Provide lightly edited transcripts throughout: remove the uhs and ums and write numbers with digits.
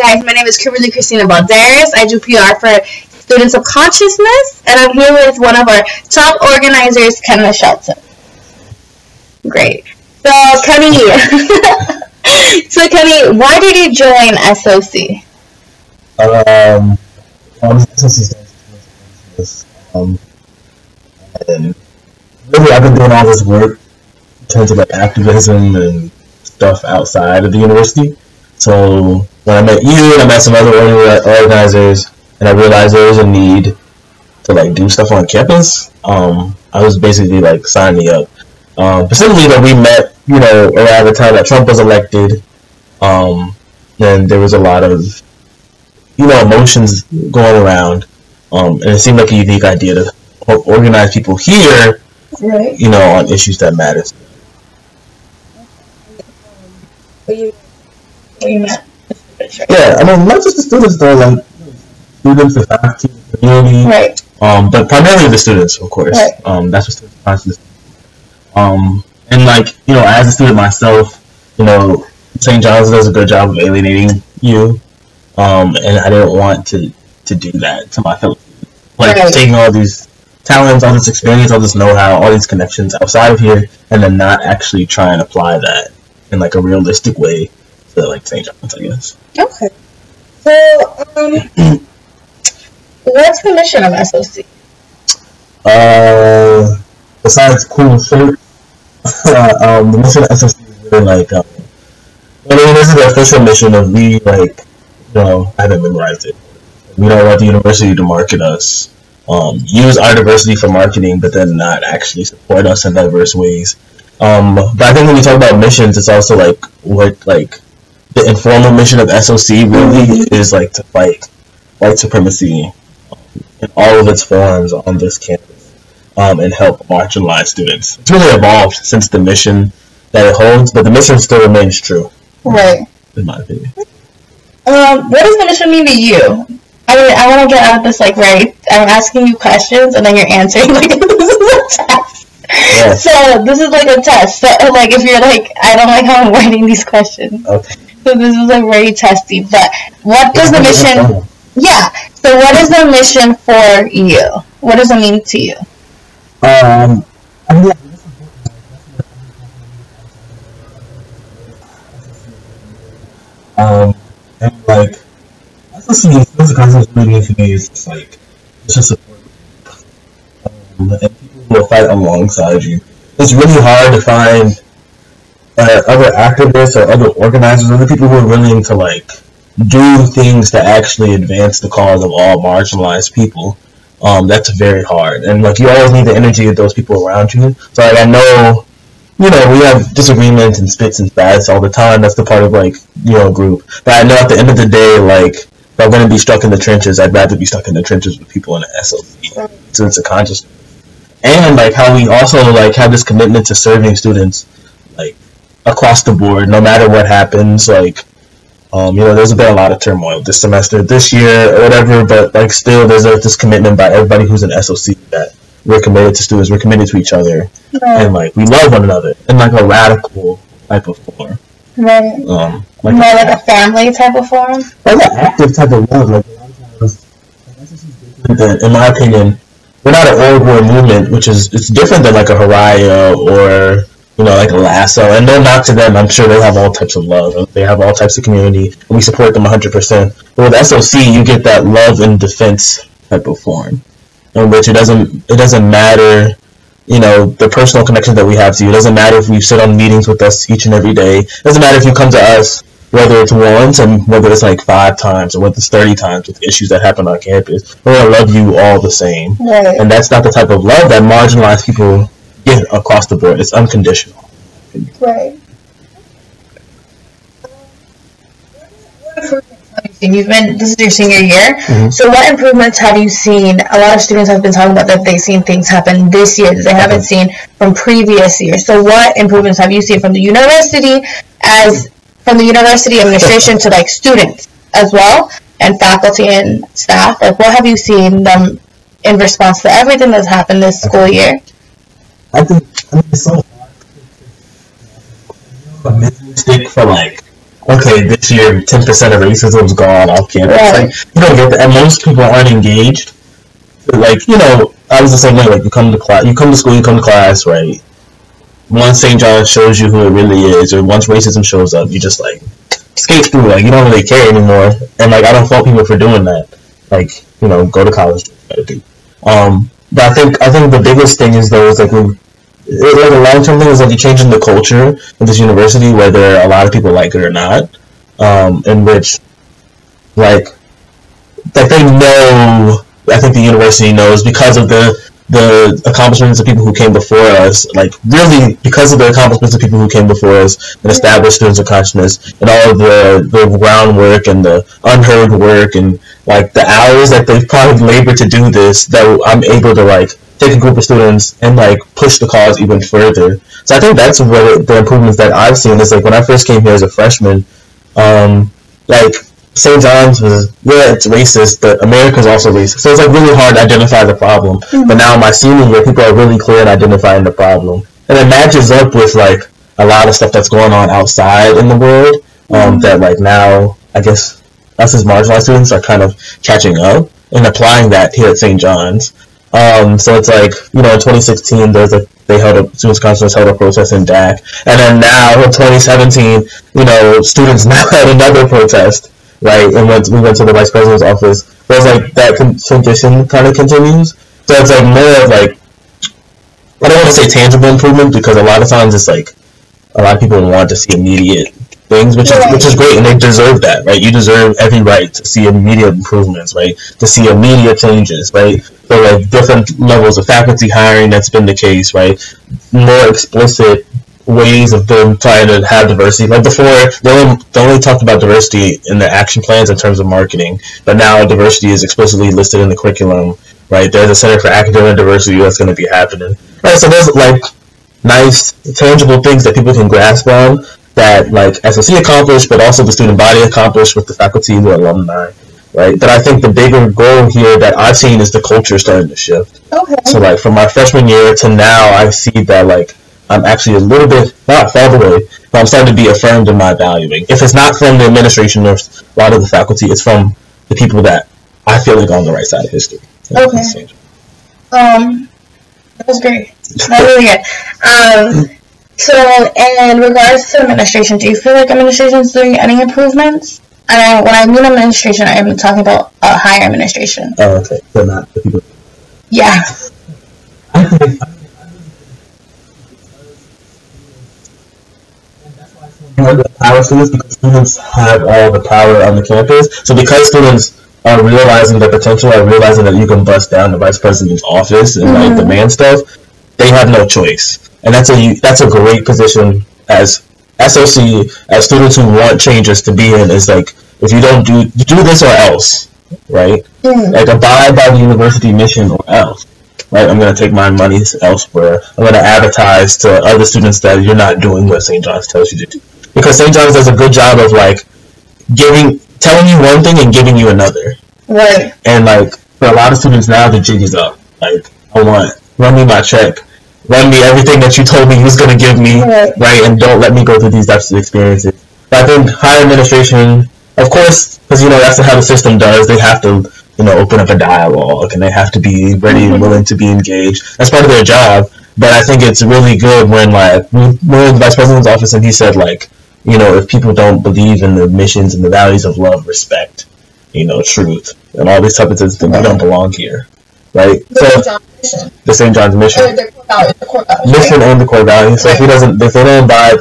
Guys, my name is Kimberly Christina Balderas. I do PR for Students of Consciousness, and I'm here with one of our top organizers, Kenna Shelton. Great. So, Kenny, why did you join SOC? And really, I've been doing all this work in terms of like activism and stuff outside of the university. So when I met you and I met some other organizers, and I realized there was a need to like do stuff on campus, I was basically like sign me up. Specifically that we met, around the time that Trump was elected, and there was a lot of, emotions going around, and it seemed like a unique idea to organize people here, right, on issues that matter. Yeah, I mean, not just the students though, like students, the faculty, the community, right, but primarily the students, of course. Right. That's what students are conscious. And like, as a student myself, St. John's does a good job of alienating you, and I didn't want to do that to my fellow students. Like, right, taking all these talents, all this experience, all this know-how, all these connections outside of here, and then not actually try and apply that in like a realistic way to like St. John's, I guess. Okay. So, what's the mission of SOC? Besides cool shirts, the mission of SOC is really like, this is the official mission of we, like, I haven't memorized it. We don't want the university to market us, use our diversity for marketing, but then not actually support us in diverse ways. But I think when you talk about missions, it's also like what like the informal mission of SOC really is like to fight white supremacy in all of its forms on this campus, and help marginalized students. It's really evolved since the mission that it holds, but the mission still remains true. Right. In my opinion. What does the mission mean to you? I want to get out of this like right. I'm asking you questions and then you're answering like this is a test. Yes. So this is like a test. So like if you're like I don't like how I'm writing these questions. Okay. So this is like very testy. But what does the mission? Yeah. So what is the mission for you? What does it mean to you? And like, that's the concept really to me is just like, it's just support. And people will fight alongside you. It's really hard to find other activists or other organizers, other people who are willing to like do things to actually advance the cause of all marginalized people. That's very hard, and like you always need the energy of those people around you. So like I know, we have disagreements and spits and spats all the time. That's the part of like group. But I know at the end of the day, like if I'm gonna be stuck in the trenches, I'd rather be stuck in the trenches with people in the SOC. So it's a consciousness, and like how we also like have this commitment to serving students, like across the board, no matter what happens. Like there's been a lot of turmoil this semester, this year, or whatever, but like still there's this commitment by everybody who's in SOC that we're committed to students, we're committed to each other, and like we love one another in like a radical type of form. Right. More like a family type of form? Like an active type of love. Like a lot of times, in my opinion, we're not an org war movement, which is it's different than like a Haraya or like a Lasso, and no knock to them. I'm sure they have all types of love. They have all types of community, and we support them 100%. But with SOC, you get that love and defense type of form, in which it doesn't matter, the personal connection that we have to you. It doesn't matter if you sit on meetings with us each and every day. It doesn't matter if you come to us, whether it's once and whether it's like 5 times or whether it's 30 times with issues that happen on campus. We're gonna love you all the same, right. And that's not the type of love that marginalized people get across the board. It's unconditional. Right. This is your senior year. Mm-hmm. So what improvements have you seen? A lot of students have been talking about that they've seen things happen this year that they haven't seen from previous years. So what improvements have you seen from the university administration to like students as well and faculty and staff? Like what have you seen them in response to everything that's happened this school year? I think it's so hard to stick for like, okay, okay, this year 10% of racism's gone off campus. Right. Like, you don't get that, and most people aren't engaged. Like, you know, I was the same way. Like, you come to class, you come to school, you come to class, right? Once St. John shows you who it really is, or once racism shows up, you just like skate through. Like, you don't really care anymore. And like, I don't fault people for doing that. Like, you know, go to college. But I think the biggest thing is though is like the long-term thing is like you're changing the culture of this university, whether a lot of people like it or not. In which like they know. I think the university knows because of the accomplishments of people who came before us, like really because of the accomplishments of people who came before us and established students of consciousness and all of the groundwork and the unheard work and like the hours that they've probably labored to do this, that I'm able to like take a group of students and like push the cause even further. So I think that's what the improvements that I've seen is like when I first came here as a freshman, like St. John's was, yeah, it's racist, but America's also racist. So it's like really hard to identify the problem. But now my senior year, people are really clear in identifying the problem. And it matches up with like a lot of stuff that's going on outside in the world, that like now, I guess, us as marginalized students are kind of catching up and applying that here at St. John's. So it's like, you know, in 2016, Students' Consciousness held a protest in DAC. And then now, in 2017, you know, students now had another protest. Right, and we went to the vice president's office. It was like that condition kind of continues. So it's like more of like, I don't want to say tangible improvement because a lot of times it's like a lot of people want to see immediate things, which is great, and they deserve that, right? You deserve every right to see immediate improvements, right? To see immediate changes, right? So like different levels of faculty hiring, that's been the case, right? More explicit ways of them trying to have diversity. Like before, they only talked about diversity in the action plans in terms of marketing, but now diversity is explicitly listed in the curriculum, right? There's a Center for Academic Diversity that's going to be happening, right? So there's like nice, tangible things that people can grasp on that like SOC accomplished, but also the student body accomplished with the faculty, the alumni, right? But I think the bigger goal here that I've seen is the culture starting to shift. Okay. So like from my freshman year to now, I see that like I'm actually a little bit, not far away, but I'm starting to be affirmed in my valuing. If it's not from the administration or a lot of the faculty, it's from the people that I feel like are on the right side of history. Okay. That was great. That was really good. So, in regards to administration, do you feel like administration is doing any improvements? And when I mean administration, I am talking about higher administration. Oh, okay. So not the people. Yeah. The power students, because students have all the power on the campus. So because students are realizing their potential, are realizing that you can bust down the vice president's office and like demand stuff, they have no choice. And that's a great position as SOC, as students who want changes to be in, is like, if you don't do this or else, right? Like abide by the university mission or else. Right, I'm going to take my money elsewhere. I'm going to advertise to other students that you're not doing what St. John's tells you to do. Because St. John's does a good job of like telling you one thing and giving you another. Right. And like for a lot of students now, the jig is up. Like, run me my check, run me everything that you told me you was going to give me, right? And don't let me go through these types of experiences. But I think higher administration, of course, because you know that's how the system does. They have to, you know, open up a dialogue, and they have to be ready and willing to be engaged. That's part of their job. But I think it's really good when, like, we're in the vice president's office, and he said, like, you know, if people don't believe in the missions and the values of love, respect, you know, truth, and all these types of things, they don't belong here, right? The St. John's mission, mission and the core values. So if they don't abide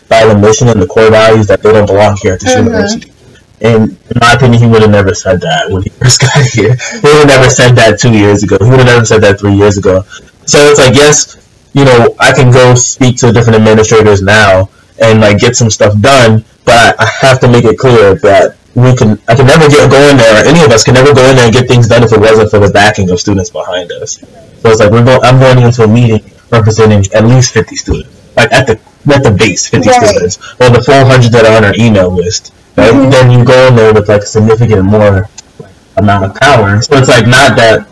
by the mission and the core values, that they don't belong here at this university. And in my opinion, he would have never said that when he first got here. He would have never said that 2 years ago. He would have never said that 3 years ago. So it's like, yes, you know, I can go speak to different administrators now and like get some stuff done, but I have to make it clear that I can never go in there, or any of us can never go in there and get things done if it wasn't for the backing of students behind us. So it's like I'm going into a meeting representing at least 50 students, like at the base, 50 students, or the 400 that are on our email list. Right? Then you go in there with like significant more amount of power. So it's like not that.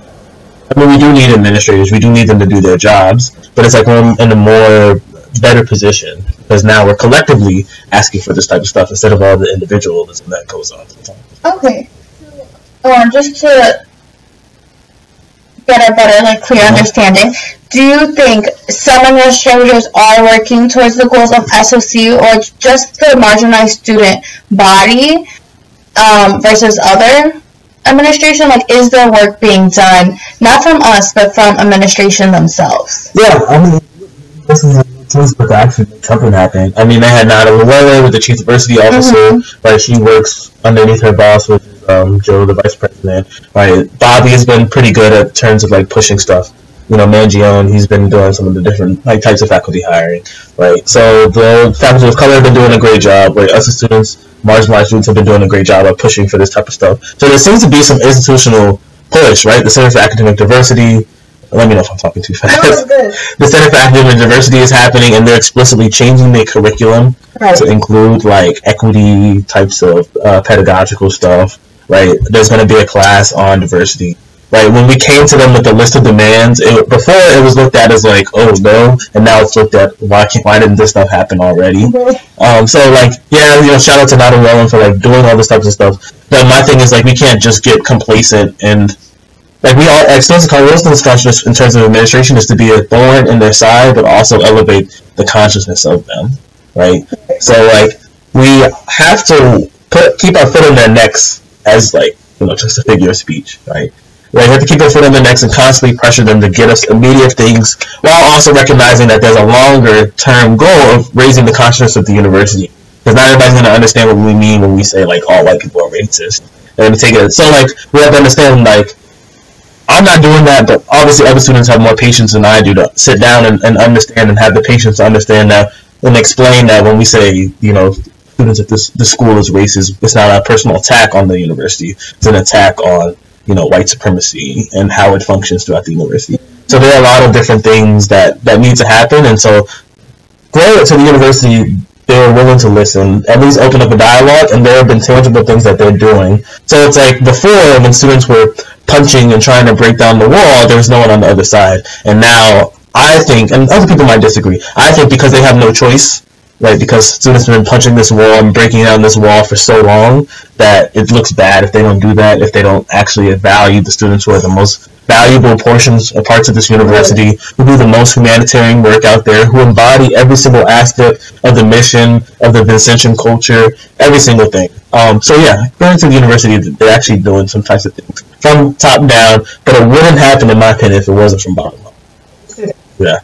I mean, we do need administrators. We do need them to do their jobs, but it's like we're in a more better position because now we're collectively asking for this type of stuff instead of all the individualism that goes on sometimes. Okay. Just to get a better, clear understanding, do you think some administrators are working towards the goals of SOC or just the marginalized student body versus other administration? Is there work being done, not from us, but from administration themselves? Yeah, I mean, this is a choice, but actually make something happen. I mean, they had Nada Llewellyn with the chief diversity officer, right? She works underneath her boss, which is Joe, the vice president, right? Bobby has been pretty good at terms of pushing stuff. Mangione, he's been doing some of the different types of faculty hiring, right? So the faculty of color have been doing a great job, right? Us as students, marginalized students have been doing a great job of pushing for this type of stuff. So there seems to be some institutional push, right? The Center for Academic Diversity, let me know if I'm talking too fast. No, good. The Center for Academic Diversity is happening, and they're explicitly changing their curriculum to include equity types of pedagogical stuff, right? There's going to be a class on diversity. Right, when we came to them with the list of demands, before it was looked at as oh no, and now it's looked at why didn't this stuff happen already? So shout out to Nada Llewellyn for doing all this types of stuff. But my thing is we can't just get complacent and we all students conscious in terms of administration is to be a thorn in their side, but also elevate the consciousness of them, right? So we have to keep our foot in their necks as just a figure of speech, right? We have to keep our foot on their necks and constantly pressure them to get us immediate things while also recognizing that there's a longer term goal of raising the consciousness of the university. Because not everybody's going to understand what we mean when we say all white people are racist. And take it. So we have to understand I'm not doing that, but obviously other students have more patience than I do to sit down and understand and have the patience to understand that and explain that when we say students at this school is racist, it's not a personal attack on the university. It's an attack on white supremacy and how it functions throughout the university. So there are a lot of different things that need to happen, and so prior to the university, they were willing to listen, at least open up a dialogue, and there have been tangible things that they're doing. So it's before, when students were punching and trying to break down the wall, there was no one on the other side. And now, I think, and other people might disagree, I think because they have no choice, right, because students have been punching this wall and breaking down this wall for so long that it looks bad if they don't do that, if they don't actually value the students who are the most valuable parts of this university, who do the most humanitarian work out there, who embody every single aspect of the mission, of the Vincentian culture, every single thing. So yeah, going to the university, they're actually doing some types of things from top down, but it wouldn't happen, in my opinion, if it wasn't from bottom up. Yeah.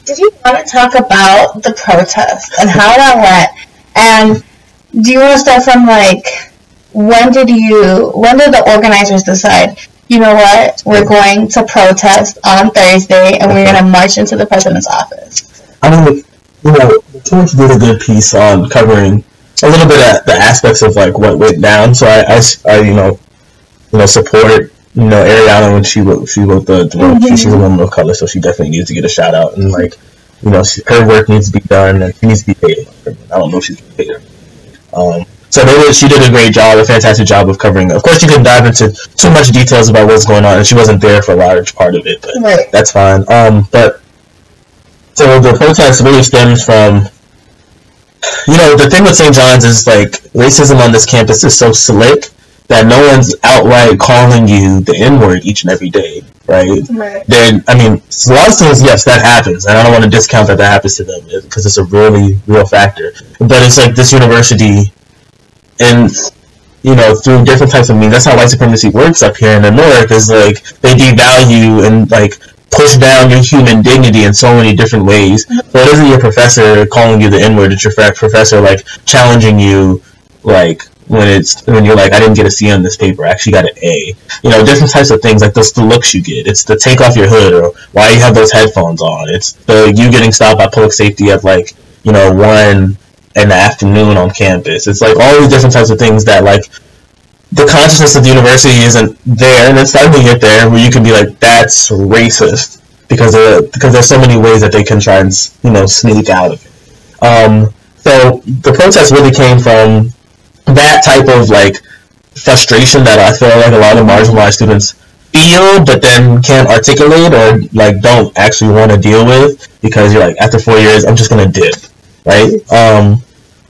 Did you want to talk about the protest and how that went? And do you want to start from when did the organizers decide, you know what, we're going to protest on Thursday and we're going to march into the president's office? I mean, the Torch did a good piece on covering a little bit of the aspects of what went down. So I support Ariana when she wrote the she's a woman of color, so she definitely needs to get a shout out, and her work needs to be done and she needs to be paid. I don't know if she's paid her. So she did a great job, a fantastic job of covering. Of course, she couldn't dive into too much details about what's going on, and she wasn't there for a large part of it, but that's fine. But so the protest really stems from, the thing with St. John's is racism on this campus is so slick that no one's outright calling you the N-word each and every day, right? Then, a lot of students, yes, that happens, and I don't want to discount that happens to them, because it's a really real factor. But it's this university, and, through different types of means, that's how white supremacy works up here in the North, is, they devalue and, push down your human dignity in so many different ways. So it isn't your professor calling you the N-word, it's your professor, challenging you, when you're I didn't get a C on this paper, I actually got an A. Different types of things, those the looks you get. It's the take off your hood, or why you have those headphones on. It's the you getting stopped by public safety at 1 in the afternoon on campus. It's all these different types of things that the consciousness of the university isn't there, and it's starting to get there where you can be that's racist because there's so many ways that they can try and sneak out of it. So the protest really came from that type of frustration that I feel a lot of marginalized students feel but then can't articulate or like don't actually want to deal with because you're like after 4 years I'm just gonna dip, right?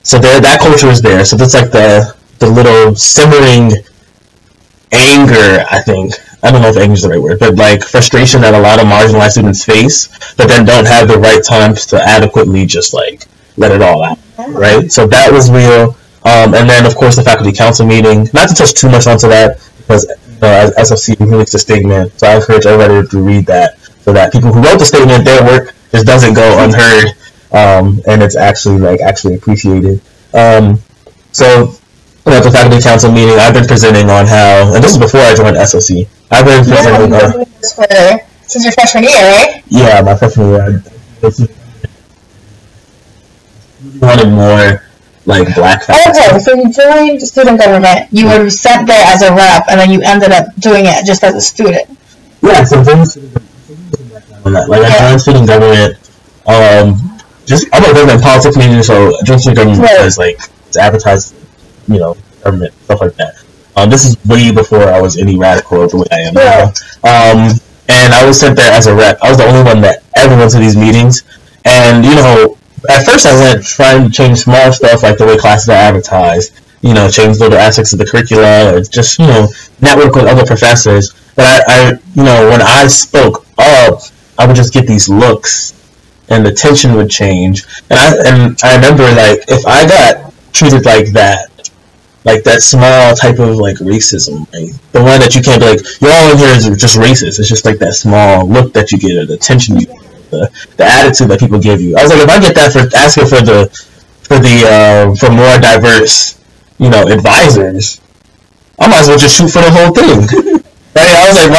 So there that culture is there. So that's like the little simmering anger, I think. I don't know if anger is the right word, but like frustration that a lot of marginalized students face, but then don't have the right times to adequately just like let it all out, right? So that was real. And then of course the faculty council meeting. Not to touch too much onto that because as SFC released a statement, so I encourage everybody to read that so that people who wrote the statement, their work just doesn't go unheard, and it's actually appreciated. So at the faculty council meeting, I've been presenting on how, and this is before I joined SOC, I've been presenting on... Since your freshman year, right? Yeah, my freshman year. I wanted more, like, black faculty. Okay, so you joined student government, you were sent there as a rep, and then you ended up doing it just as a student. Yeah, so joined student government. Like, I joined student government, I'm a government politics major, so I joined student government because, like, it's advertised, you know, government, stuff like that. This is way before I was any radical the way I am now. And I was sent there as a rep. I was the only one that ever went to these meetings. And, you know, at first I went trying to change small stuff like the way classes are advertised, you know, change little aspects of the curricula, or just, you know, network with other professors. But I you know, when I spoke up, I would just get these looks and the tension would change. And I remember, like, if I got treated like that small type of like racism, like the one that you can't be like, you're all in here is just racist. It's just like that small look that you get, or the tension you get, the attitude that people give you. I was like, if I get that for asking for more diverse, you know, advisors, I might as well just shoot for the whole thing. Right? I was like,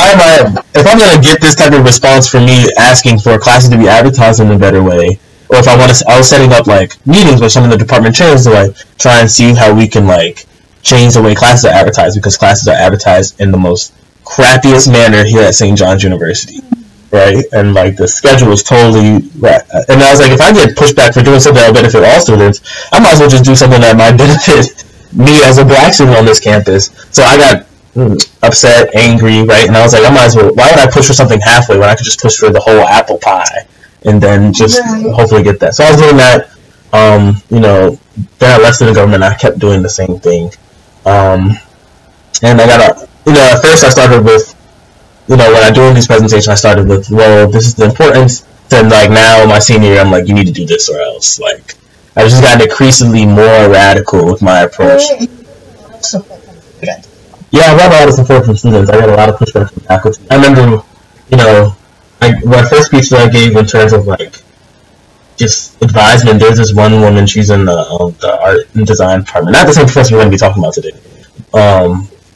if I'm gonna get this type of response from me asking for classes to be advertised in a better way, or if I was setting up like meetings with some of the department chairs to like try and see how we can like change the way classes are advertised, because classes are advertised in the most crappiest manner here at St. John's University, right? And like the schedule is totally right. And I was like, if I get pushback for doing something that'll benefit all students, I might as well just do something that might benefit me as a black student on this campus. So I got upset, angry, right? And I was like, I might as well, why would I push for something halfway when I could just push for the whole apple pie and then just hopefully get that. So I was doing that. You know, then I left student government and I kept doing the same thing. And I got you know, at first I started with, you know, when I'm doing these presentations, I started with, well, this is the importance. Then, like, now, my senior year, I'm like, you need to do this or else. Like, I just got increasingly more radical with my approach. Yeah, I got a lot of support from students. I got a lot of pushback from faculty. I remember, you know, my first speech that I gave in terms of, like, just advisement, there's this one woman, she's in the art and design department. Not the same professor we're going to be talking about today.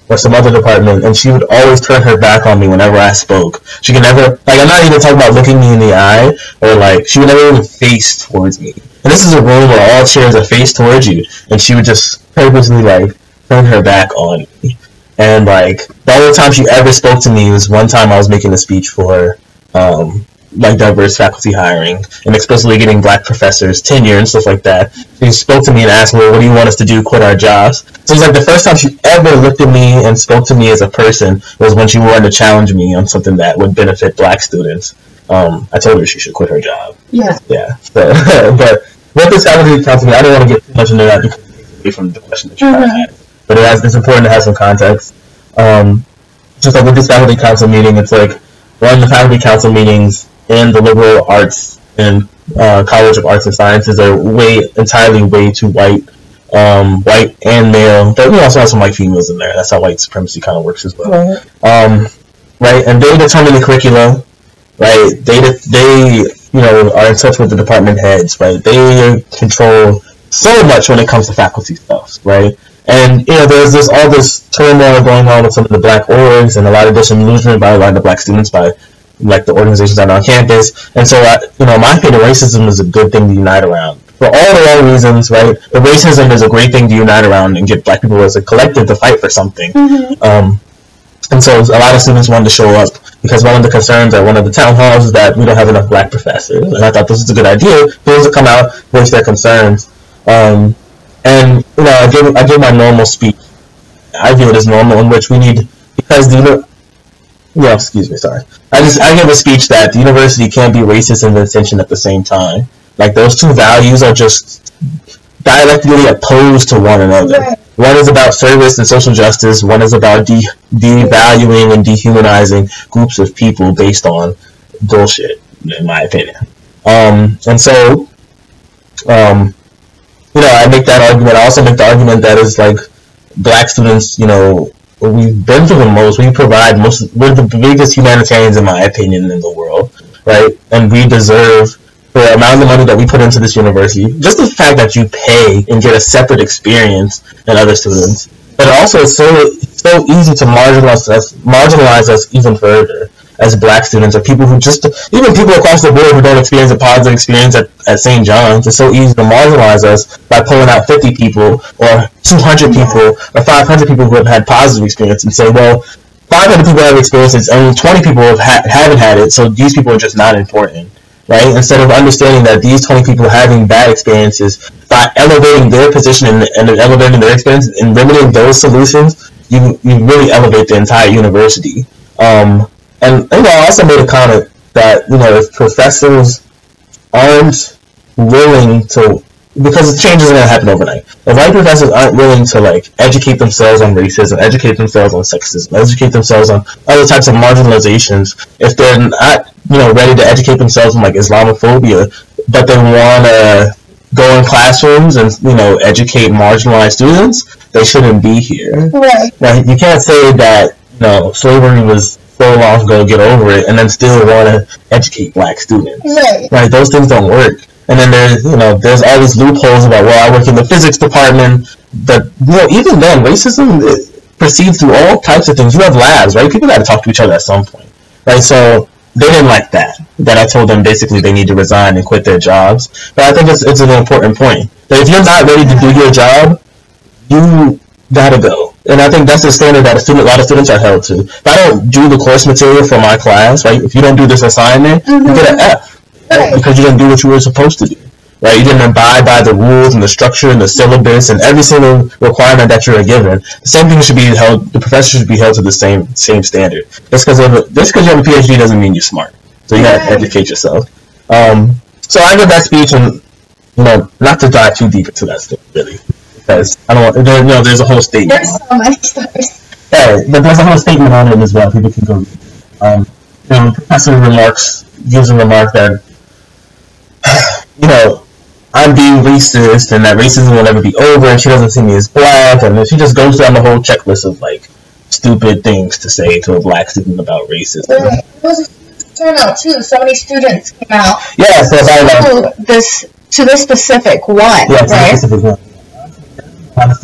Or some other department, and she would always turn her back on me whenever I spoke. She could never, like, I'm not even talking about looking me in the eye, or like, she would never even face towards me. And this is a room where all chairs are faced towards you, and she would just purposely, like, turn her back on me. And, like, the only time she ever spoke to me was one time I was making a speech for, like, diverse faculty hiring, and explicitly getting black professors tenure and stuff like that. She spoke to me and asked me, well, what do you want us to do, quit our jobs? So it was like the first time she ever looked at me and spoke to me as a person was when she wanted to challenge me on something that would benefit black students. I told her she should quit her job. Yeah. Yeah. So, but what this faculty council meeting, I don't want to get too much into that because it takes away from the question that you had. But it's important to have some context. Just like with this faculty council meeting, it's like one of the faculty council meetings in the liberal arts and College of Arts and Sciences are entirely way too white, white and male. But we also have some white females in there. That's how white supremacy kind of works as well. Right, and they determine the curricula. Right, they you know, are in touch with the department heads. Right, they control so much when it comes to faculty stuff. Right. And, you know, there's all this turmoil going on with some of the black orgs and a lot of disillusionment by a lot of the black students by, like, the organizations that are on campus. And so, you know, in my opinion, racism is a good thing to unite around. For all the wrong reasons, right? But racism is a great thing to unite around and get black people as a collective to fight for something. And so a lot of students wanted to show up because one of the concerns at one of the town halls is that we don't have enough black professors. And I thought this was a good idea. Students to come out, voice their concerns. And, you know, I give my normal speech. I view it as normal, in which we need, because Yeah, excuse me, sorry. I gave a speech that the university can't be racist and intention at the same time. Like, those two values are just dialectically opposed to one another. Right. One is about service and social justice. One is about devaluing and dehumanizing groups of people based on bullshit, in my opinion. And so, I make that argument. I also make the argument that is like, black students, we've been through the most. We're the biggest humanitarians, in my opinion, in the world, right? And we deserve, for the amount of money that we put into this university, just the fact that you pay and get a separate experience than other students. But also, it's so easy to marginalize us even further as black students, or people who even people across the board who don't experience a positive experience at St. John's. It's so easy to marginalize us by pulling out 50 people or 200 people or 500 people who have had positive experience and say, well, 500 people have experienced it, only 20 people haven't had it, so these people are just not important, right? Instead of understanding that these 20 people having bad experiences, by elevating their position and elevating their experience and limiting those solutions, you really elevate the entire university. And I also made a comment that, if professors aren't willing to, because change isn't going to happen overnight. If white professors aren't willing to, educate themselves on racism, educate themselves on sexism, educate themselves on other types of marginalizations, if they're not, ready to educate themselves on, Islamophobia, but they want to go in classrooms and, educate marginalized students, they shouldn't be here. Right. Now, you can't say that, slavery was so long ago, get over it, and then still want to educate black students. Right. Those things don't work. And then there's all these loopholes about, well, I work in the physics department, but, even then, racism proceeds through all types of things. You have labs, right? People got to talk to each other at some point, right? So they didn't like that I told them basically they need to resign and quit their jobs. But I think it's an important point, that if you're not ready to do your job, you gotta go. And I think that's the standard that a lot of students are held to. If I don't do the course material for my class, right, if you don't do this assignment, you get an F, right? Because you didn't do what you were supposed to do, right? You didn't abide by the rules and the structure and the syllabus and every single requirement that you're given. The same thing should be held, the professor should be held to the same standard. Just because you have a PhD doesn't mean you're smart. So you gotta educate yourself. So I give that speech, and, not to dive too deep into that stuff, really. Because I don't want, there's a whole statement. There's so many stories. Yeah, but there's a whole statement on it as well. People can go read. The professor gives a remark that, I'm being racist and that racism will never be over, and she doesn't see me as black, and then she just goes down the whole checklist of stupid things to say to a black student about racism. Right. It was a huge turnout too. So many students came out. Yeah, so to this specific one. Yeah, to right? the specific one. Not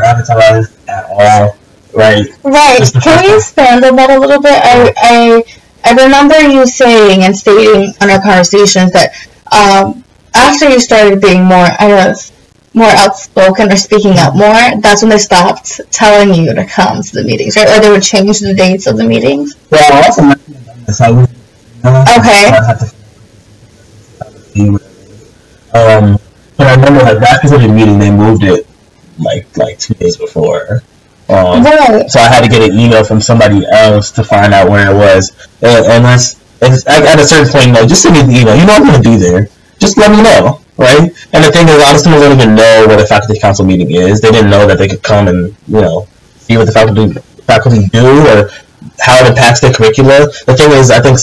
advertised at all, right? Right. Can you expand on that a little bit? I remember you saying and stating on our conversations that after you started being more outspoken or speaking out more, that's when they stopped telling you to come to the meetings, right? Or they would change the dates of the meetings? Well, I also mentioned this. But I remember that specific meeting, they moved it like 2 days before. Right. So I had to get an email from somebody else to find out where it was. And at a certain point, just send me the email. I'm going to be there. Just let me know, right? And the thing is, a lot of students don't even know what a faculty council meeting is. They didn't know that they could come and, see what the faculty do or how it impacts their curricula. The thing is, I think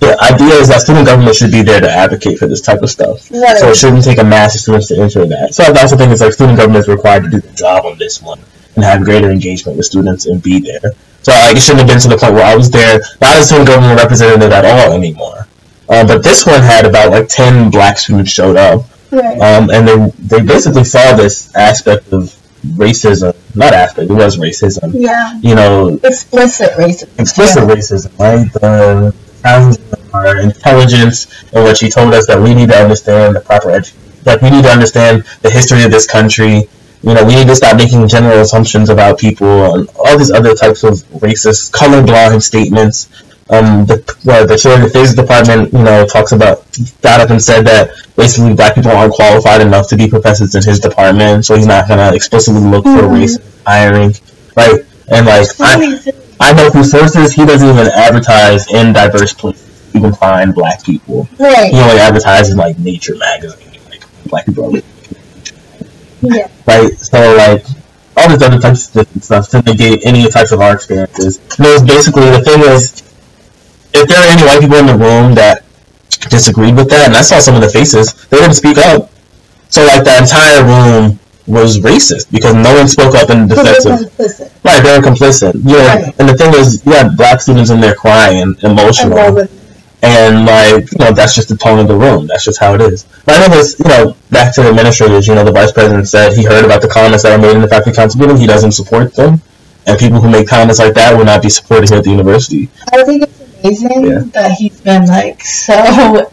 the idea is that student government should be there to advocate for this type of stuff. Right. So it shouldn't take a mass of students to enter that. So I also think it's student government is required to do the job on this one and have greater engagement with students and be there. So it shouldn't have been to the point where I was there, not a student government representative at all anymore. But this one had about 10 black students showed up. Right. And they basically saw this aspect of racism. Not aspect, it was racism. Yeah. Explicit racism. Explicit racism, right? The our intelligence, and what she told us that we need to understand the proper we need to understand the history of this country. We need to stop making general assumptions about people and all these other types of racist, colorblind statements. The chair of the physics department, got up and said that basically black people aren't qualified enough to be professors in his department, so he's not going to explicitly look for race hiring, right? And like I know through sources he doesn't even advertise in diverse places. You can find black people. Right. He only advertises in like Nature magazine, like black people. Yeah. Right. So like all this other types of different stuff to negate any types of our experiences. And it was basically the thing is, if there are any white people in the room that disagreed with that, and I saw some of the faces, they didn't speak up. So like the entire room was racist because no one spoke up in defense of. Right, they were complicit. Yeah, right. And the thing is, you had black students in there crying, emotional, and like that's just the tone of the room. That's just how it is. But I think it's back to the administrators. The vice president said he heard about the comments that are made in the faculty council meeting. He doesn't support them, and people who make comments like that will not be supported here at the university. I think it's amazing that he's been like so.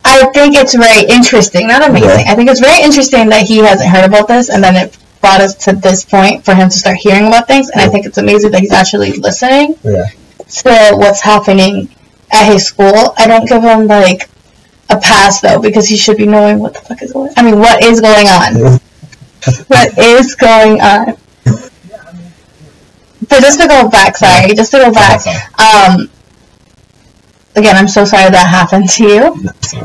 I think it's very interesting. Not amazing. Yeah. I think it's very interesting that he hasn't heard about this, and then it brought us to this point for him to start hearing about things. And I think it's amazing that he's actually listening to what's happening at his school. I don't give him like a pass though, because he should be knowing what the fuck is going on. I mean, what is going on? What is going on? But just to go back, again, I'm so sorry that happened to you.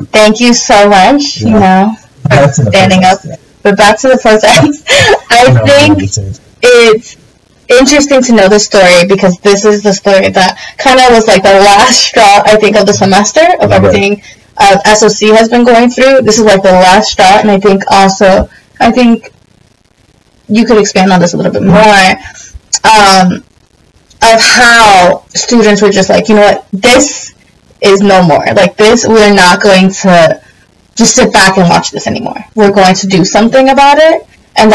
Thank you so much, for standing up. But back to the protest. I think it's interesting to know the story because this is the story that kind of was like the last straw, I think, of the semester of everything SOC has been going through. This is like the last straw, and I think you could expand on this a little bit more. Of how students were just like, this is no more. Like this, we're not going to just sit back and watch this anymore. We're going to do something about it. And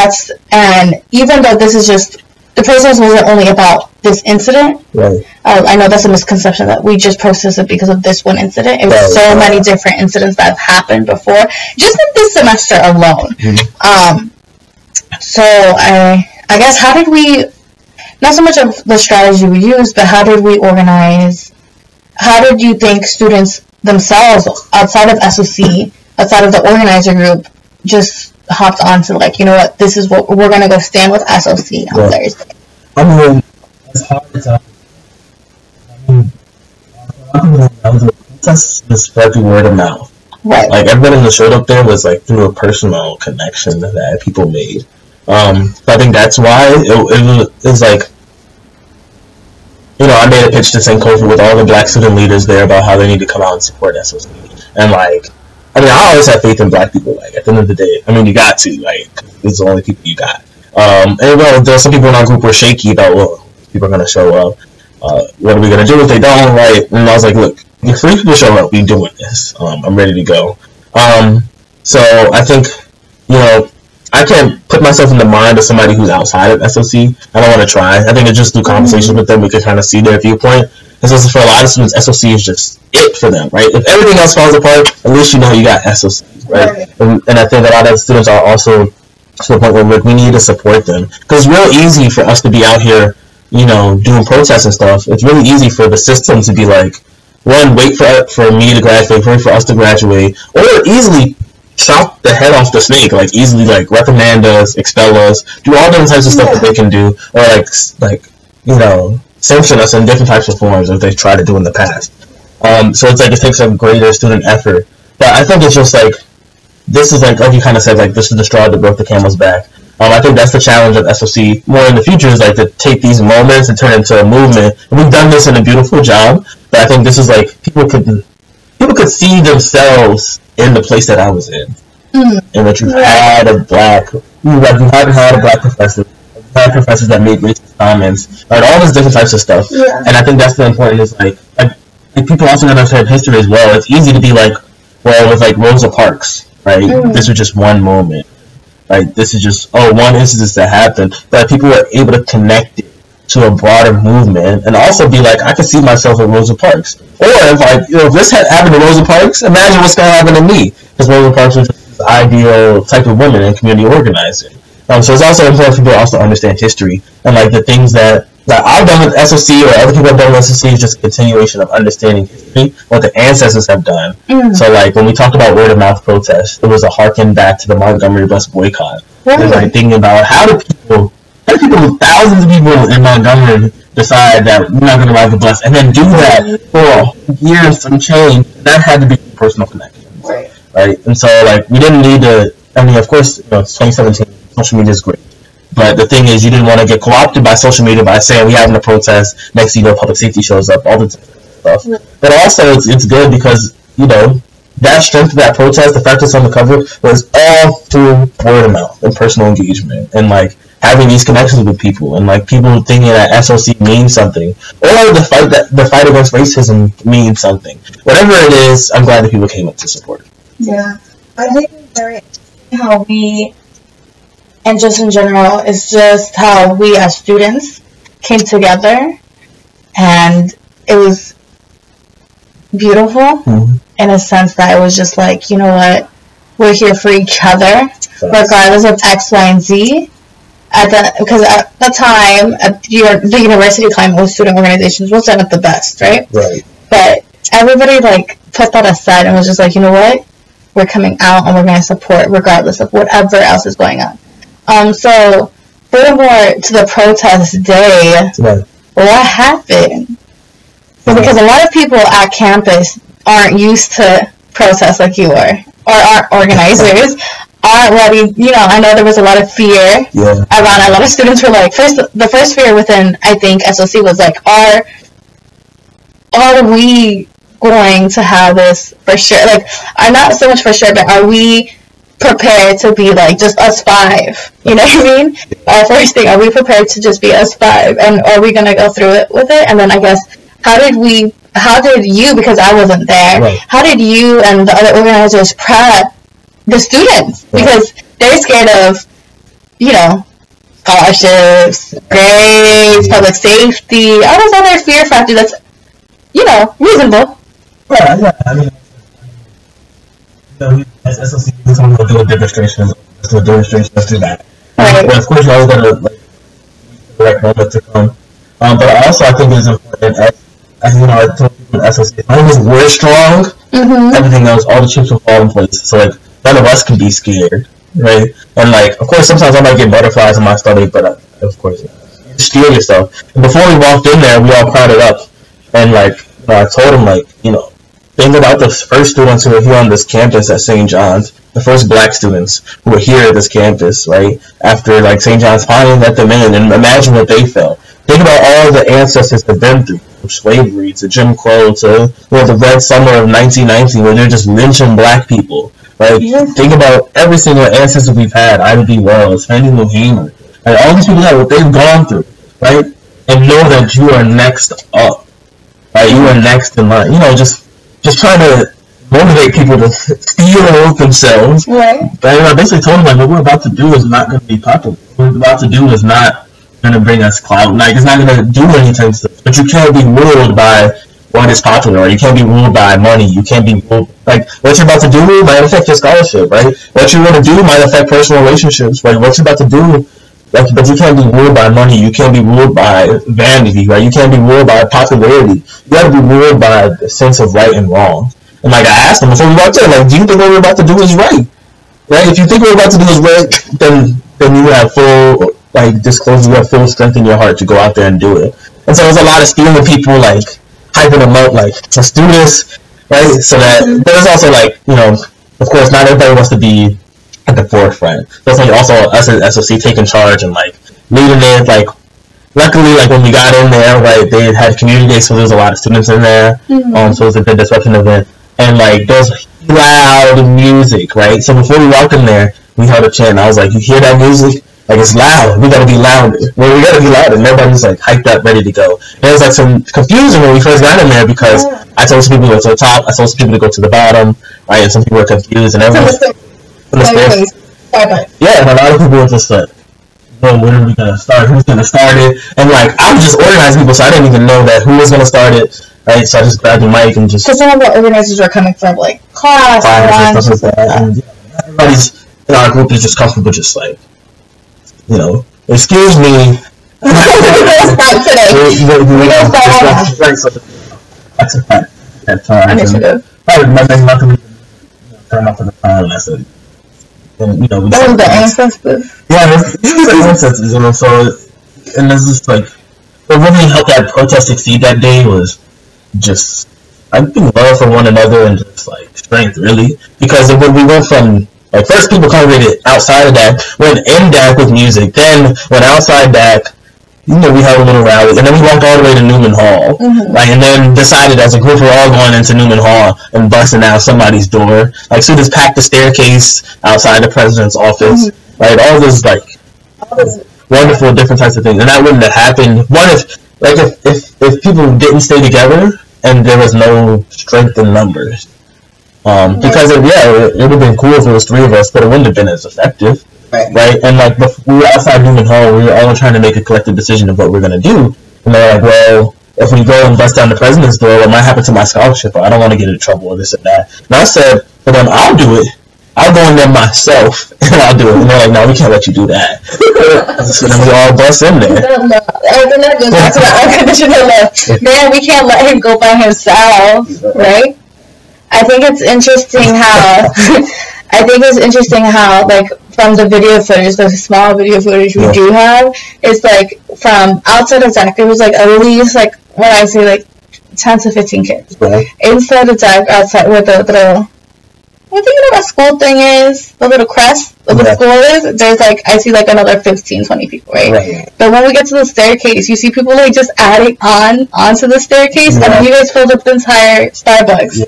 even though this is just, the protest wasn't only about this incident. Right. I know that's a misconception that we just protested because of this one incident. It was so many different incidents that have happened before, just in this semester alone. Mm-hmm. So I guess how did we, not so much of the strategy we used, but how did we organize? How did you think students themselves, outside of SOC, outside of the organizer group, just hopped on to like, this is what we're going to go stand with SOC on Thursday? I mean, it's hard to just spread the word of mouth. Right. Like everybody who showed up there was like through a personal connection that people made. So I think that's why it was like, I made a pitch to St. Kofi with all the black student leaders there about how they need to come out and support SOC. And like, I always have faith in black people. Like at the end of the day, you got to, like, it's the only people you got. And there's some people in our group were shaky about, well, people are gonna show up. What are we gonna do if they don't? Right? And I was like, look, if 3 people show up, we doing this. I'm ready to go. So I think, I can't put myself in the mind of somebody who's outside of SOC. I don't want to try. I think it's just through conversation with them we can kind of see their viewpoint. And so for a lot of students, SOC is just it for them, right? If everything else falls apart, at least you got SOC, right? And I think a lot of students are also to the point where we need to support them. Because it's real easy for us to be out here, doing protests and stuff. It's really easy for the system to be like, one, wait for me to graduate, wait for us to graduate, or easily chop the head off the snake, like easily like reprimand us, expel us, do all different types of stuff that they can do, or like sanction us in different types of forms as they try to do in the past. So it's like it takes a greater student effort. But I think it's just like this is like you kind of said, like this is the straw that broke the camel's back. I think that's the challenge of SOC more in the future is like to take these moments and turn it into a movement. And we've done this in a beautiful job, but I think this is like people could see themselves in the place that I was in. In which you had a black professor, black professors that made racist comments, right? All these different types of stuff. Yeah. And I think that's the important is like people also gotta understand history as well. It's easy to be like, well, with like Rosa Parks, right? This was just one moment. Like this is just one instance that happened. But people were able to connect it to a broader movement and also be like, I could see myself at Rosa Parks. Or if like, if this had happened to Rosa Parks, imagine what's gonna happen to me. Because Rosa Parks was just the ideal type of woman in community organizing. So it's also important for people to also understand history and like the things that I've done with SOC or other people have done with SOC is just a continuation of understanding history, what the ancestors have done. So like when we talked about word of mouth protests, it was a harken back to the Montgomery bus boycott. It was like thinking about how do people how do people, thousands of people in Montgomery decide that we're not going to ride the bus, and then do that for years, some change? That had to be personal connection, right? And so, like, we didn't need to. I mean, of course, it's 2017. Social media is great, but the thing is, you didn't want to get co-opted by social media by saying we having a protest. Next, public safety shows up, all the stuff. But also, it's good because that strength of that protest, the fact it's on the cover, was all through word of mouth and personal engagement, and like having these connections with people, and like people thinking that SOC means something, or the fight against racism means something. Whatever it is, I'm glad that people came up to support it. Yeah, I think it's very interesting how we, and just in general, it's just how we as students came together, and it was beautiful in a sense that it was just like, you know what, we're here for each other, regardless of X, Y, and Z. Because at the time, the university climate with student organizations wasn't at the best, right? Right. But everybody like put that aside and was just like, you know what, we're coming out and we're going to support regardless of whatever else is going on. So furthermore to the protest day, what happened? Well, because a lot of people at campus aren't used to protests like you are, or aren't organizers, aren't ready. I know there was a lot of fear around. A lot of students were like, the first fear within, I think, SOC was like, are we going to have this for sure? Like, not so much for sure, but are we prepared to be like just us five? You know what I mean? Our first thing, are we prepared to just be us five, and are we gonna go through it with it? And then I guess, how did you, because I wasn't there, how did you and the other organizers prep the students? Because they're scared of, scholarships, grades, public safety, all those other fear factors that's, reasonable. Yeah, I mean, as SLC, we don't do a demonstration, let's do that. Right. But of course, you always gotta, like, the right moment to come. But also, I think it's important, as I told people in SLC, as long as we're strong, everything else, all the chips will fall in place. So, like, none of us can be scared, right? And, like, of course, sometimes I might get butterflies in my stomach, but, of course, you steel yourself. And before we walked in there, we all crowded up. And, like, I told them, like, think about the first students who were here on this campus at St. John's, the first black students who were here at this campus, right? After, like, St. John's finally let them in, and imagine what they felt. Think about all the ancestors they've been through, from slavery to Jim Crow to the Red Summer of 1919, where they're just lynching black people. Like, think about every single ancestor we've had, Ida B. Wells, Fannie Lou Hamer, and all these people that what they've gone through, right? And know that you are next up, right? You are next in line. Just trying to motivate people to steel themselves. Right. But I basically told them, like, what we're about to do is not going to be popular. What we're about to do is not going to bring us clout. Like, it's not going to do anything. But you can't be ruled by what is popular, or you can't be ruled by money. You can't be ruled, like, what you're about to do might affect your scholarship, right? What you're going to do might affect personal relationships, right? What you're about to do, like, but you can't be ruled by money. You can't be ruled by vanity, right? You can't be ruled by popularity. You got to be ruled by the sense of right and wrong. And, like, I asked them before we walked in, like, do you think what we're about to do is right? Right? If you think what we're about to do is right, then you have full, like, disclosure, you have full strength in your heart to go out there and do it. And so there's a lot of stealing people, like, hyping them up, like, let's do this, right? So that there's also, like, of course, not everybody wants to be at the forefront. There's, like, also us as SOC taking charge and, like, leading it. Like, luckily, like, when we got in there, right, they had community day, so there was a lot of students in there. So it was a good disruption event. And, like, there's loud music, right? So before we walked in there, we heard a chant, and I was like, you hear that music? Like, it's loud. We gotta be louder. Well, we gotta be louder. And everybody's, like, hyped up, ready to go. And there was, like, some confusion when we first got in there because I told some people to go to the top, I told some people to go to the bottom, right? And some people were confused, and everyone yeah, and a lot of people were just like, well, when are we gonna start? Who's gonna start it? And, like, I was just organizing people, so I didn't even know that who was gonna start it. Right, so I just grabbed the mic and just. Because some of the organizers were coming from, like, class and stuff like that. And everybody's in our group is just comfortable, just like, excuse me. We're gonna start today. Right, so that's a fact. That time. Initiative. Probably my next month we turn off for the time, and I said, and, that was the ancestors? Yeah, it was the ancestors, so and this is like, what really helped that protest succeed that day was just, I think, love for one another and just like strength, really. Because when we went from, like, first people congregated outside of DAC, went in DAC with music, then went outside DAC, you know, we had a little rally, and then we walked all the way to Newman Hall, like, and then decided as a group we're all going into Newman Hall and busting down somebody's door. Like, students packed the staircase outside the president's office, like, all this, like, wonderful different types of things, and that wouldn't have happened. What if people didn't stay together and there was no strength in numbers? Because it would have been cool if it was 3 of us, but it wouldn't have been as effective. Right? And like, we were outside Newman Hall, we were all trying to make a collective decision of what we're going to do. And they're like, well, if we go and bust down the president's door, what might happen to my scholarship? Or I don't want to get in trouble or this and that. And I said, for them, I'll do it. I'll go in there myself and I'll do it. And they're like, no, we can't let you do that. So then we all bust in there. No. That goes back to the unconditional love. Man, we can't let him go by himself, right? I think it's interesting how, like, from the video footage, the small video footage we do have, it's like from outside of DAC, there was like at least, like, when I say like 10 to 15 kids. Right. Inside of DAC, outside where the little, what do you know what school thing is? The little crest of the school is? There's like, I see like another 15, 20 people, right? But when we get to the staircase, you see people like just adding onto the staircase, and then you guys filled up the entire Starbucks. Yeah.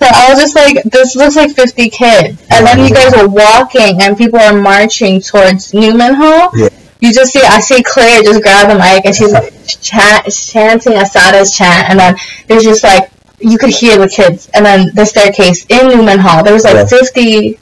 So I was just like, this looks like 50 kids. And then you guys are walking and people are marching towards Newman Hall. Yeah. You just see, I see Claire just grab the mic and she's like chanting Asada's chant. And then there's just like, you could hear the kids. And then the staircase in Newman Hall, there was like 40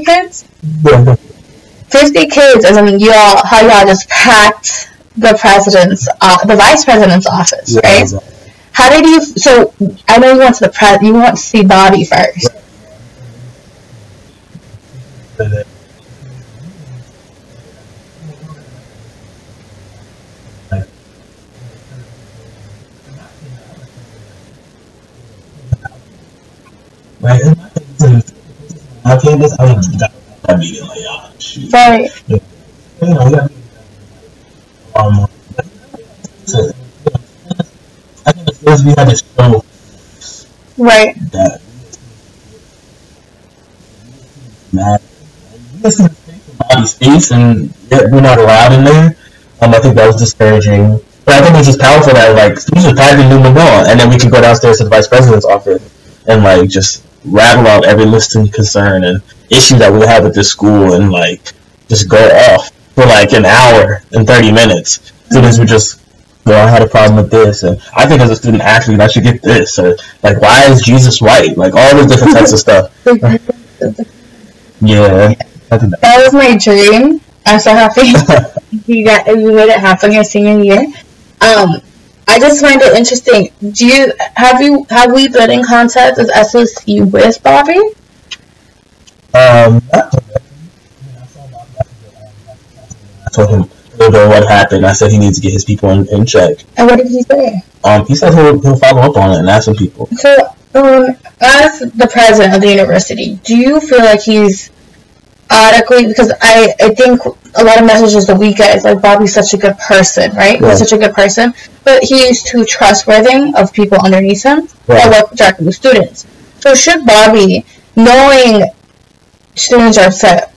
kids? Yeah. 50 kids. And then how y'all just packed the vice president's office, right? Exactly. How did you? So I know you went to you want to see Bobby first. Right. I can't just I meeting like y'all. Right. I think the first we had to show that body space and yet we're not allowed in there. I think that was discouraging. But I think it's just powerful that like students are packed in Newman Hall and then we can go downstairs to the vice president's office and like just rattle out every listing concern and issue that we have with this school and like just go off for like an hour and 30 minutes. Students would just, well, I had a problem with this, and I think as a student athlete I should get this, or like, why is Jesus white? Like all those different types of stuff. Yeah, that was my dream. I'm so happy you made it happen your senior year. I just find it interesting. Have we been in contact with SOC with Bobby? I told him what happened. I said he needs to get his people in check. And what did he say? He said he'll follow up on it and ask some people. So, as the president of the university, do you feel like he's adequately, because I think a lot of messages that we get is like Bobby's such a good person, right? He's such a good person, but he's too trustworthy of people underneath him that work directly with students. So should Bobby, knowing students are upset,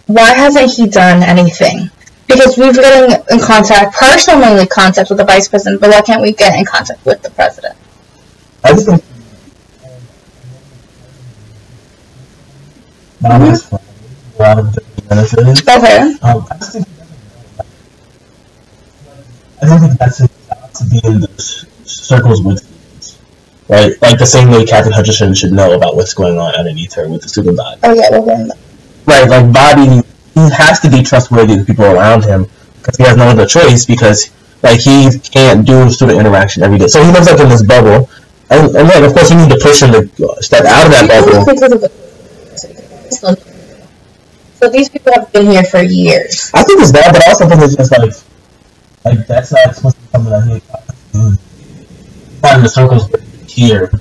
why hasn't he done anything? Because we've been in contact, personally contact with the vice president, but why can't we get in contact with the president? I just think Bobby's a lot of different benefits. Okay. I think that's his job, to be in the circles with students, right? Like the same way Captain Hutchinson should know about what's going on underneath her with the student body. Oh yeah, well, right. Like Bobby, he has to be trustworthy to people around him because he has no other choice, because like he can't do student interaction every day. So he lives like in this bubble, and then of course you need to push him to step out of that bubble. So these people have been here for years. I think it's that, but I also think it's just like that's not supposed to be something that he not in the circles here.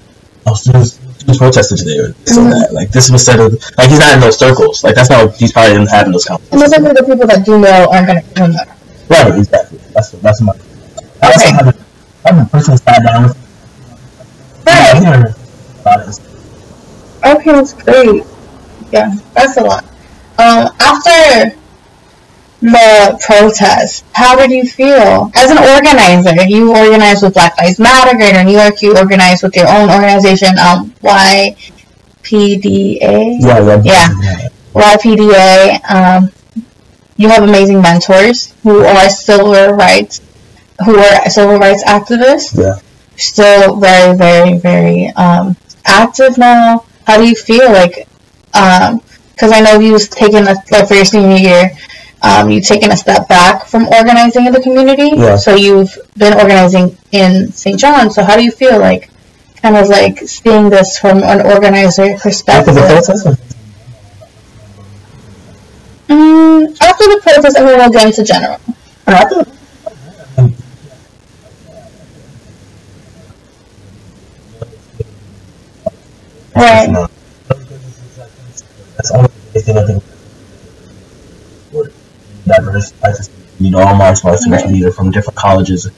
Students protested today or this and that. Like this was said of, like he's not in those circles. Like that's not, he's probably didn't have in those conversations. And those are the people that do know aren't going to come up. Right, exactly. That's my. I also Okay. haven't personally sat down with Right. him about it. Okay, that's great. Yeah, that's a lot. After the protest, how did you feel as an organizer? You organized with Black Lives Matter, Greater New York. You organized with your own organization, YPDA. Yeah. YPDA. You have amazing mentors who are civil rights activists. Yeah. Still very, very, very active now. How do you feel like? Because I know you've taken for your senior year, you've taken a step back from organizing in the community. Yeah. So you've been organizing in St. John. So how do you feel like, kind of like seeing this from an organizer perspective? After the protest, and then we'll get into general. Right. That's only the thing I think. Diverse, all martial arts students either from different colleges,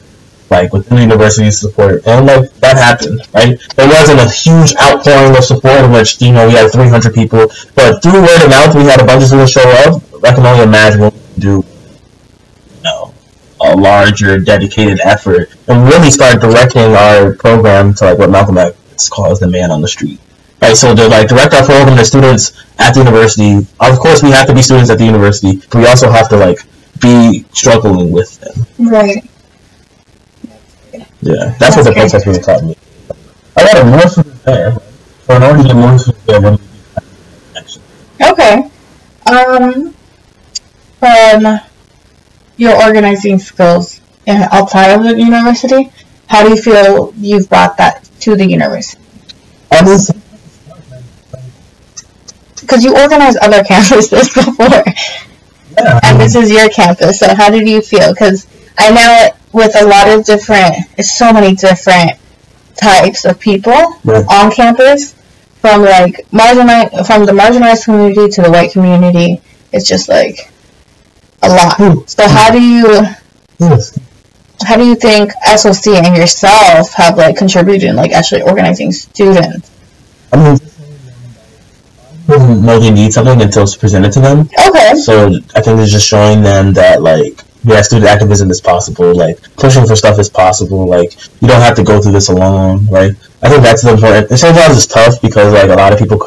like within the university support, and like that happened, right? There wasn't a huge outpouring of support in which we had 300 people, but through word of mouth, we had a bunch of students show up. I can only imagine what we can do, a larger dedicated effort, and really start directing our program to like what Malcolm X calls the man on the street. Right, so to like direct our program to students at the university, of course we have to be students at the university, but we also have to like be struggling with them. Right. Yeah, that's what the protest really taught me. I got more students there, so in order to get more students there, what do you do? Okay. From your organizing skills outside of the university, how do you feel you've brought that to the university? Because you organized other campuses before, and this is your campus. So how did you feel? Because I know with a lot of it's so many different types of people on campus, from like from the marginalized community to the white community. It's just like a lot. So how do you think SOC and yourself have like contributed in like actually organizing students? I mean, people know they need something until it's presented to them. Okay. So I think it's just showing them that like, yeah, student activism is possible. Like pushing for stuff is possible. Like you don't have to go through this alone. Right. I think that's the important. And sometimes it's tough because like a lot of people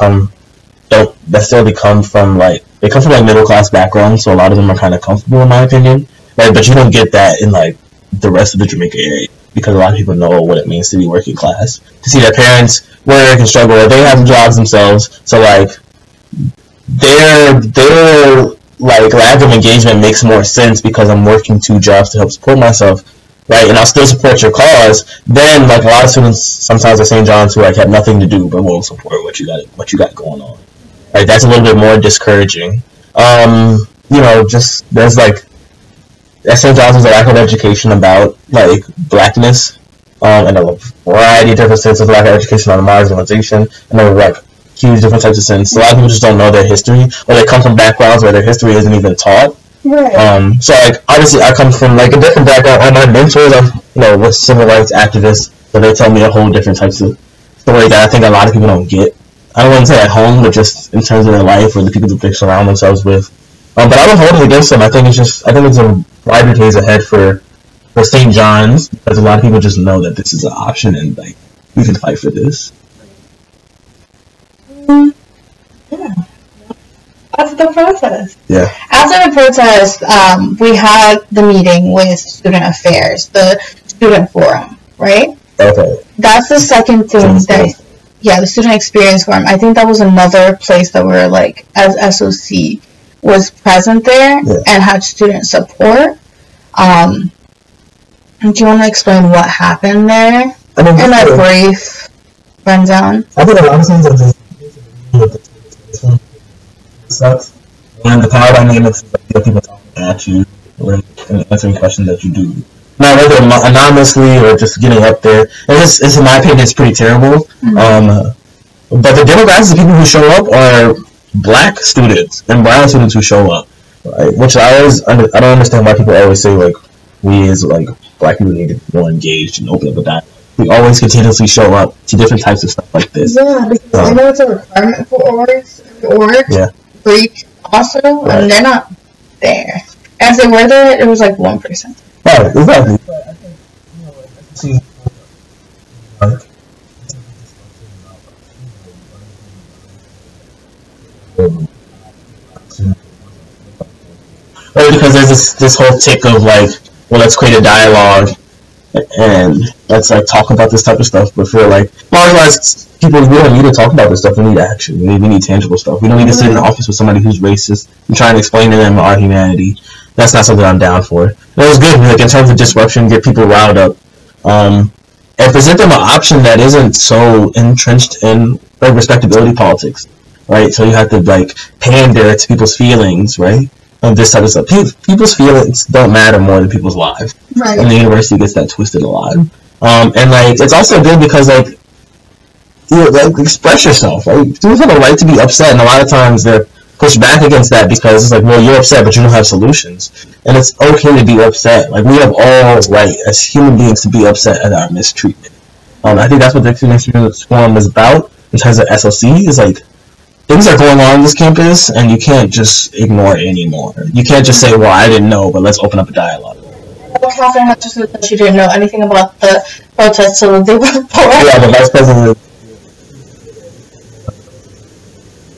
don't necessarily come from like middle class backgrounds. So a lot of them are kind of comfortable in my opinion. Right. But you don't get that in like the rest of the Jamaica area, because a lot of people know what it means to be working class, to see their parents work and struggle, or they have jobs themselves. So like their like lack of engagement makes more sense because I'm working 2 jobs to help support myself, right? And I'll still support your cause. Then like a lot of students sometimes at St. John's who like have nothing to do but won't support what you got going on. Right? That's a little bit more discouraging. Just there's like at St. John's there's a lack of education about like blackness, and a variety of different senses of lack of education on marginalization, and there were like huge different types of sins. A lot of people just don't know their history, or they come from backgrounds where their history isn't even taught. Right. So like obviously I come from like a different background. All my mentors are with civil rights activists, so they tell me a whole different types of stories that I think a lot of people don't get. I don't want to say at home, but just in terms of their life or the people that they surround themselves with. But I don't hold it against them. I think it's a brighter days ahead for St. John's, because a lot of people just know that this is an option and like we can fight for this. Yeah. After the protest. Yeah. After the protest, we had the meeting with Student Affairs, the student forum, right? Okay. That's the second thing the Student Experience Forum. I think that was another place that we're like, as SOC, was present there and had student support. Do you want to explain what happened there? In a brief rundown. I think a lot of things are just sucks. And the power dynamics is like people talking at you or answering questions that you do. Now, whether anonymously or just getting up there, and this in my opinion, it's pretty terrible. But the demographics of people who show up are black students and brown students who show up. right? Which I don't understand why people always say like we as like black people need to be more engaged and open up with that. We always continuously show up to different types of stuff like this. Yeah, because I know it's a requirement for orgs. Yeah. Greek also, right. And they're not there. As they were there, it was like 1%. Right, exactly. But I think, because there's this whole tick of like, well, let's create a dialogue and let's like talk about this type of stuff. But for like marginalized people, we don't need to talk about this stuff. We need action. We need tangible stuff. We don't need to sit in the office with somebody who's racist and try and explain to them our humanity. That's not something I'm down for. It was good, like in terms of disruption, get people riled up, and present them an option that isn't so entrenched in like respectability politics, right? So you have to like pander to people's feelings, right? Of this type of stuff. People's feelings don't matter more than people's lives. Right. And the university gets that twisted a lot. And like it's also good because like you like express yourself. Right? Students have a right to be upset, and a lot of times they're pushed back against that because it's like, well, you're upset, but you don't have solutions, and it's okay to be upset. Like we have all right as human beings to be upset at our mistreatment. I think that's what the Student Forum is about in terms of SOC. Is like things are going on this campus, and you can't just ignore it anymore. You can't just say, well, I didn't know, but let's open up a dialogue. Well, Catherine had just said that she didn't know anything about the protests till the day before. Yeah, the vice president.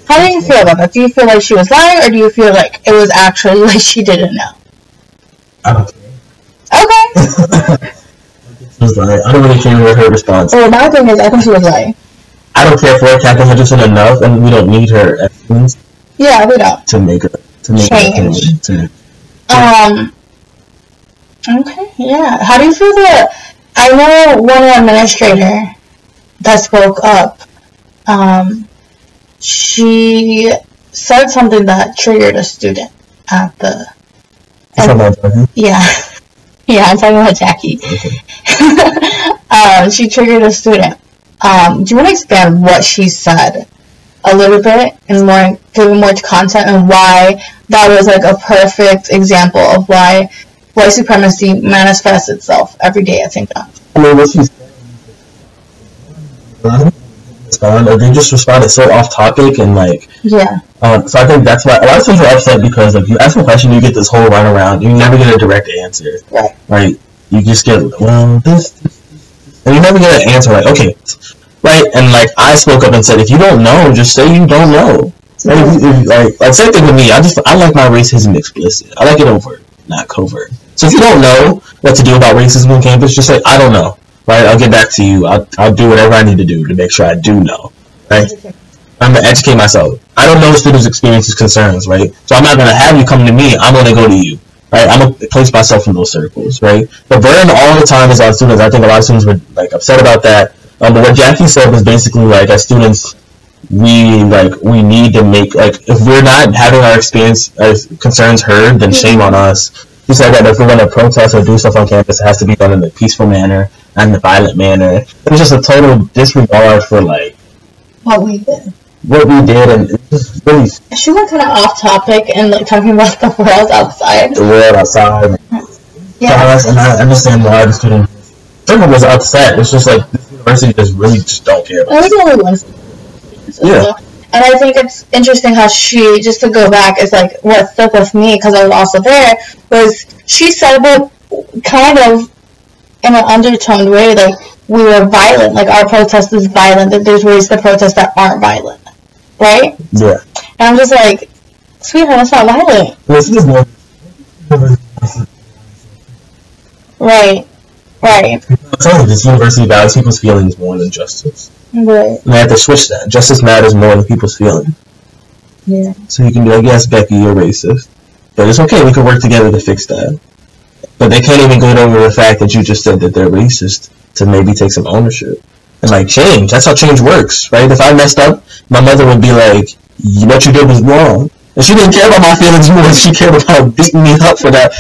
How do you feel about that? Do you feel like she was lying, or do you feel like it was actually like she didn't know? I don't care. Okay. I don't really care what her response. Well, my thing is, I think she was lying. I don't care for her. Catherine Hutchinson enough, and we don't need her excellence. Yeah, we don't. To make change. Okay, yeah. How do you feel that? I know one administrator that spoke up. She said something that triggered a student at the. Yeah. Yeah, I'm talking about Jackie. Okay. She triggered a student. Do you want to expand what she said a little bit and more, give more content and why that was like a perfect example of why white supremacy manifests itself every day at St. John's? I mean, what she said, or they just responded so off topic and like. Yeah. So I think that's why a lot of students are upset because if you ask a question, you get this whole runaround. You never get a direct answer. Right. Right. You just get this, and you never get an answer. Like right. And like I spoke up and said, if you don't know, just say you don't know. Right? Like same thing with me. I like my racism explicit. I like it overt, not covert. So if you don't know what to do about racism on campus, just say I don't know. Right. I'll get back to you. I'll do whatever I need to do to make sure I do know. Right. I'm going to educate myself. I don't know the students' experiences, concerns, right? So I'm not going to have you come to me. I'm going to go to you, right? I'm going to place myself in those circles, right? The burden all the time is on students. I think a lot of students were like upset about that. But what Jackie said was basically like, as students, we need to make like if we're not having our concerns heard, then shame on us. She said that if we're going to protest or do stuff on campus, it has to be done in a peaceful manner, not in a violent manner. It was just a total disregard for like what we did, and it just really. She went kind of off topic and like talking about the world outside. The world outside. Yeah. And I understand why the student was upset. It's just like this university just don't care about. I was only one. Yeah. And I think it's interesting how she, just to go back, is like what stuck with me because I was also there was she said that kind of in an undertoned way, like we were violent, like our protest is violent, that there's ways to protest that aren't violent, right? Yeah. And I'm just like, sweetheart, that's not violent. Right. Right. I'm telling you, this university values people's feelings more than justice. Right. And they have to switch that. Justice matters more than people's feelings. Yeah. So you can be like, yes, Becky, you're racist. But it's okay, we can work together to fix that. But they can't even get over the fact that you just said that they're racist to maybe take some ownership. And like change, that's how change works, right? If I messed up, my mother would be like, what you did was wrong. And she didn't care about my feelings more than she cared about beating me up for that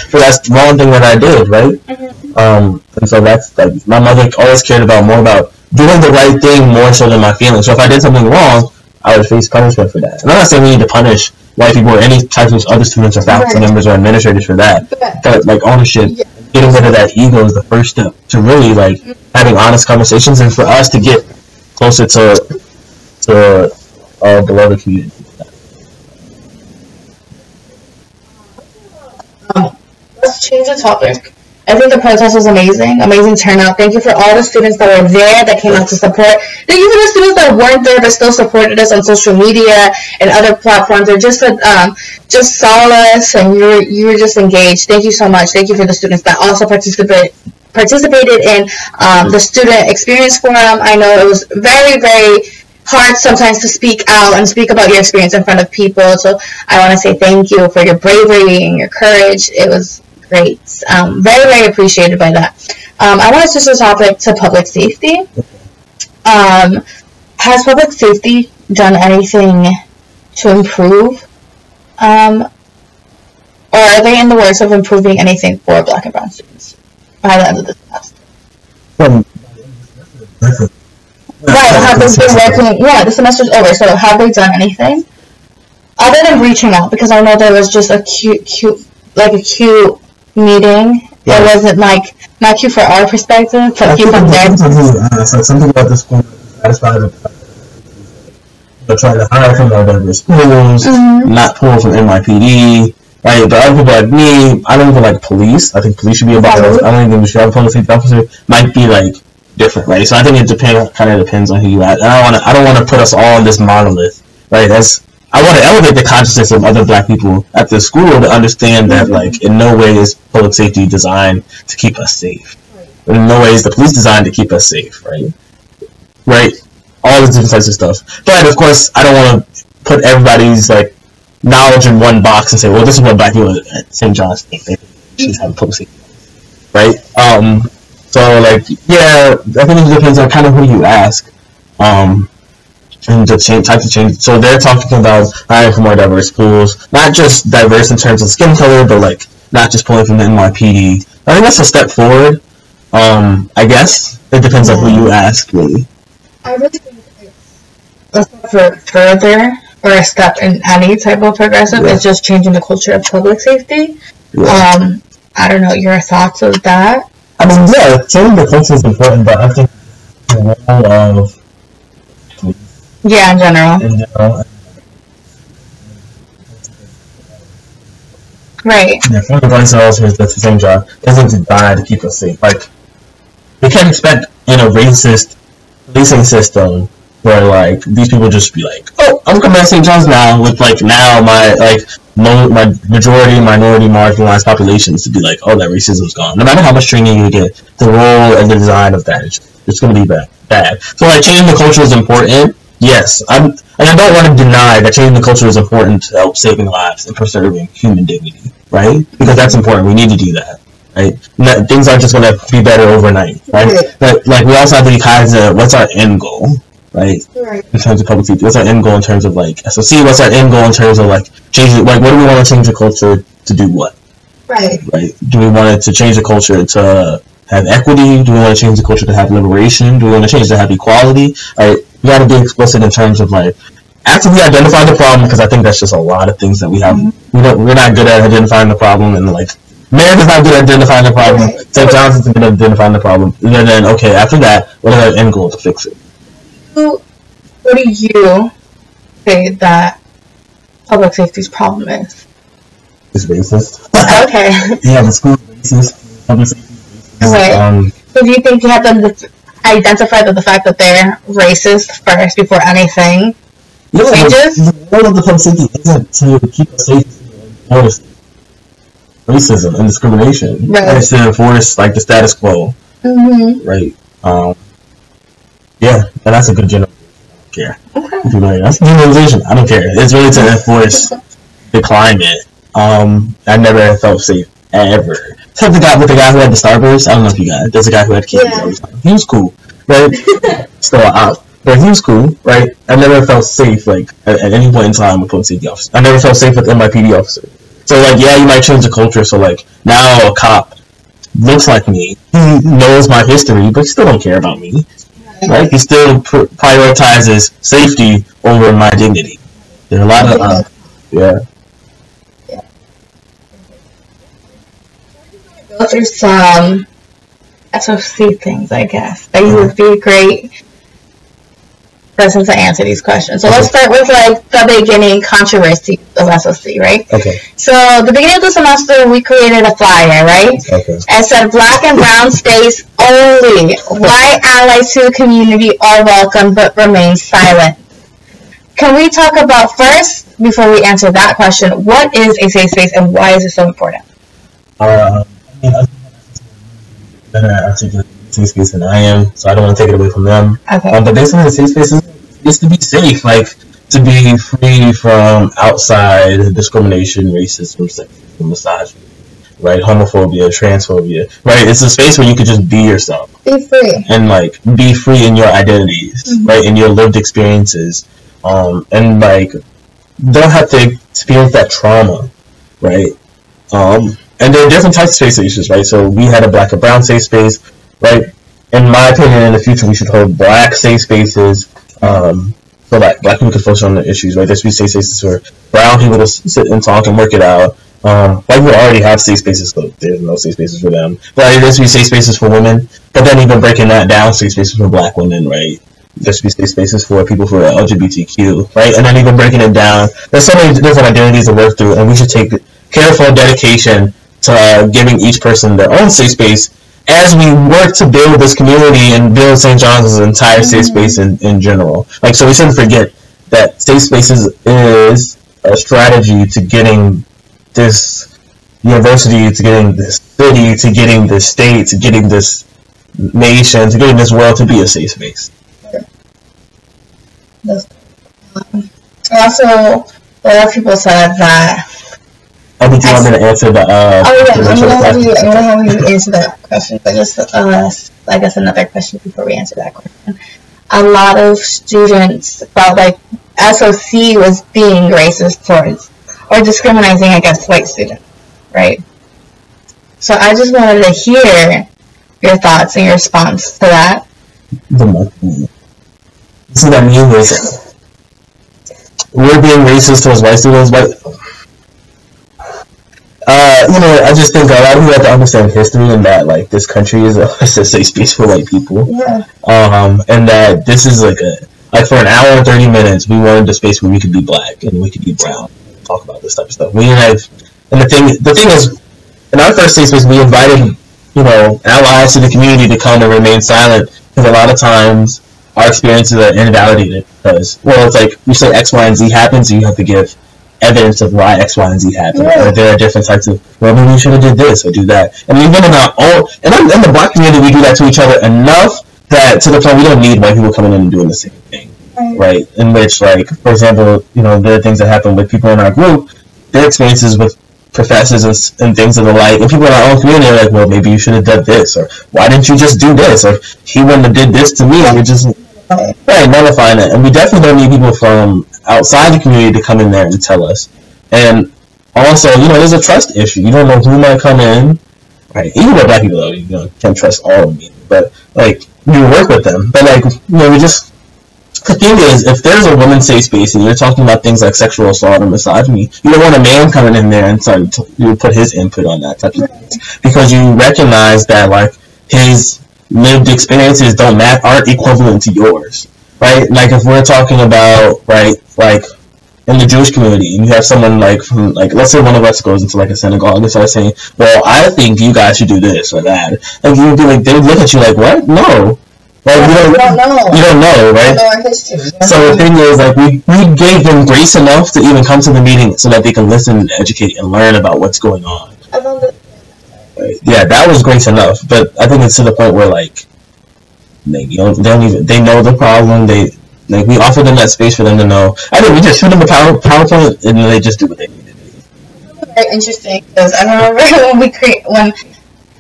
wrong thing that I did, right? Mm-hmm. And so that's like, my mother always cared more about doing the right thing more so than my feelings. So if I did something wrong, I would face punishment for that. And I'm not saying we need to punish white people or any types of other students or faculty members or administrators for that. But like ownership, getting rid of that ego is the first step to really like having honest conversations, and for us to get closer to our beloved community. Let's change the topic. I think the protest was amazing turnout. Thank you for all the students that were there, that came out to support. Thank you for the students that weren't there but still supported us on social media and other platforms, or just saw us and you were just engaged. Thank you so much. Thank you for the students that also participated in the Student Experience Forum. I know it was very, very hard sometimes to speak out and speak about your experience in front of people. So I want to say thank you for your bravery and your courage. It was great. Very, very appreciated by that. I want to switch the topic to public safety. Has public safety done anything to improve? Or are they in the works of improving anything for Black and brown students by the end of the semester? Right, have they been working? Yeah, the semester's over, so have they done anything? Other than reaching out, because I know there was just a cute meeting. Yeah. It wasn't like not cute for our perspective, but cute from their. Something about the school satisfied with trying to hire from our diverse schools, not pull from NYPD. Right, but other people like me, I don't even like police. I think police should be about it. I don't even think we should have a public safety officer. Might be like different, right? So I think it kind of depends on who you are. And I don't want to put us all in this monolith, right? I want to elevate the consciousness of other Black people at the school to understand that, like, in no way is public safety designed to keep us safe. In no way is the police designed to keep us safe, right? Right? All these different types of stuff. But, of course, I don't want to put everybody's, like, knowledge in one box and say, well, this is what Black people at St. John's think. They should have a public safety, right? So, like, yeah, I think it depends on kind of who you ask. And the types of change. So they're talking about hiring for more diverse schools, not just diverse in terms of skin color, but like not just pulling from the NYPD. I think that's a step forward. I guess it depends on who you ask, really. I really think it's a step further, or a step in any type of progressive. It's just changing the culture of public safety. Yeah. I don't know your thoughts of that. I mean, yeah, changing the culture is important, but I think the role of yeah, in general. Right. Yeah, for the police officers, that's the same job. Isn't designed to keep us safe. Like, we can't expect in a racist policing system where, like, these people just be like, oh, I'm coming to St. John's now with, like, now my, like, my majority, minority, marginalized populations to be like, oh, that racism's gone. No matter how much training you get, the role and the design of that, it's going to be bad. So, like, changing the culture is important. Yes, I don't want to deny that changing the culture is important to help saving lives and preserving human dignity, right? Because that's important. We need to do that, right? Things aren't just going to be better overnight, right? But, like, we also have to be cognizant of what's our end goal, right? In terms of public safety, what's our end goal in terms of, like, SOC? What's our end goal in terms of, like, changing, like, what do we want to change the culture to do what? Right. Do we want it to change the culture to have equity? Do we want to change the culture to have liberation? Do we want to change it to have equality? Right? We got to be explicit in terms of, like, after we identify the problem, because I think that's just a lot of things that we have. We're not good at identifying the problem, and, like, America's not good at identifying the problem. St. John's isn't good at identifying the problem. And then, okay, after that, what is our end goal to fix it? What do you say that public safety's problem is? It's racist. Okay. Yeah, the school is racist. Public safety is racist. Right. So do you think you have to identify the fact that they're racist first before anything changes? The role of the public safety isn't to keep us safe and enforce racism and discrimination. Right. It's to enforce, like, the status quo. Right. Yeah, and that's a good generalization. I don't care. Okay. That's a generalization. I don't care. It's really to enforce the climate. I never felt safe ever. Except the guy who had the Starburst. I don't know if you got it. There's a guy who had kids all the time. He was cool, right? Still out, but he was cool, right? I never felt safe, like, at any point in time with public safety officers. I never felt safe with NYPD officers. So, like, yeah, you might change the culture. So, like, now a cop looks like me. He knows my history, but he still don't care about me. right? He still prioritizes safety over my dignity. There are a lot of yeah. Go through some SOC things, I guess. That you would be a great person to answer these questions. So let's start with like the beginning controversy of SOC, right? Okay. So the beginning of the semester, we created a flyer, right? Okay. And said black and brown space only. White allies to the community are welcome but remain silent. Can we talk about first, before we answer that question, what is a safe space and why is it so important? I think better at articulating safe space than I am, so I don't want to take it away from them. Okay. But basically, the safe space is to be safe, like to be free from outside discrimination, racism, sexism, misogyny, right? Homophobia, transphobia, right? It's a space where you could just be yourself. Be free. And like be free in your identities, right? In your lived experiences. And like don't have to experience that trauma, right? And there are different types of safe spaces, right? So we had a black and brown safe space, right? In my opinion, in the future, we should hold black safe spaces, so that black people can focus on the issues, right? There should be safe spaces for brown people to sit and talk and work it out. White people already have safe spaces, so there's no safe spaces for them. But there should be safe spaces for women. But then even breaking that down, safe spaces for black women, right? There should be safe spaces for people who are LGBTQ, right? And then even breaking it down, there's so many different identities to work through, and we should take careful dedication to giving each person their own safe space as we work to build this community and build St. John's entire safe space in general. Like, so we shouldn't forget that safe spaces is a strategy to getting this university, to getting this city, to getting this state, to getting this nation, to getting this world to be a safe space. Also, a lot of people said that. I think you want me to answer the. I'm gonna have you answer that question, but just I guess another question before we answer that question. A lot of students felt like SOC was being racist towards or discriminating against white students, right? So I just wanted to hear your thoughts and your response to that. See what I mean is we're being racist towards white students, but I just think a lot of people have to understand history and that like this country is a safe space for white people. Yeah. And that this is like for an hour and 30 minutes we wanted a space where we could be black and we could be brown, talk about this type of stuff. And the thing is, in our first safe space we invited allies to the community to come and remain silent, because a lot of times our experiences are invalidated because, it's like you say X, Y, and Z happens, so you have to give evidence of why X, Y, and Z happened. Yeah. Or there are different types of, maybe we should have did this or do that. And even in our own, in the black community, we do that to each other enough that to the point we don't need white people coming in and doing the same thing, right? In which, like, for example, there are things that happen with people in our group, their experiences with professors and things of the like, and people in our own community are like, well, maybe you should have done this, or why didn't you just do this, or he wouldn't have did this to me, and we're just nullifying it. And we definitely don't need people from outside the community to come in there and tell us. And also, there's a trust issue. You don't know who might come in, right? Even with black people, though, you can't trust all of me, but like you work with them. But like, we just. The thing is, if there's a women's safe space and you're talking about things like sexual assault or misogyny, you don't want a man coming in there and starting to put his input on that type of things, because you recognize that like his lived experiences aren't equivalent to yours, right? Like if we're talking about like in the Jewish community, and you have someone like from let's say one of us goes into like a synagogue and starts saying, well, I think you guys should do this or that, and you'd be like, they would look at you like, what? No. Like, you don't know, right? So the thing is, like, we gave them grace enough to even come to the meeting so that they can listen and educate and learn about what's going on. Right. Yeah, that was grace enough, but I think it's to the point where, like, they know the problem, we offer them that space for them to know. I think we just shoot them a PowerPoint and then they just do what they need to do. Very interesting, because I remember when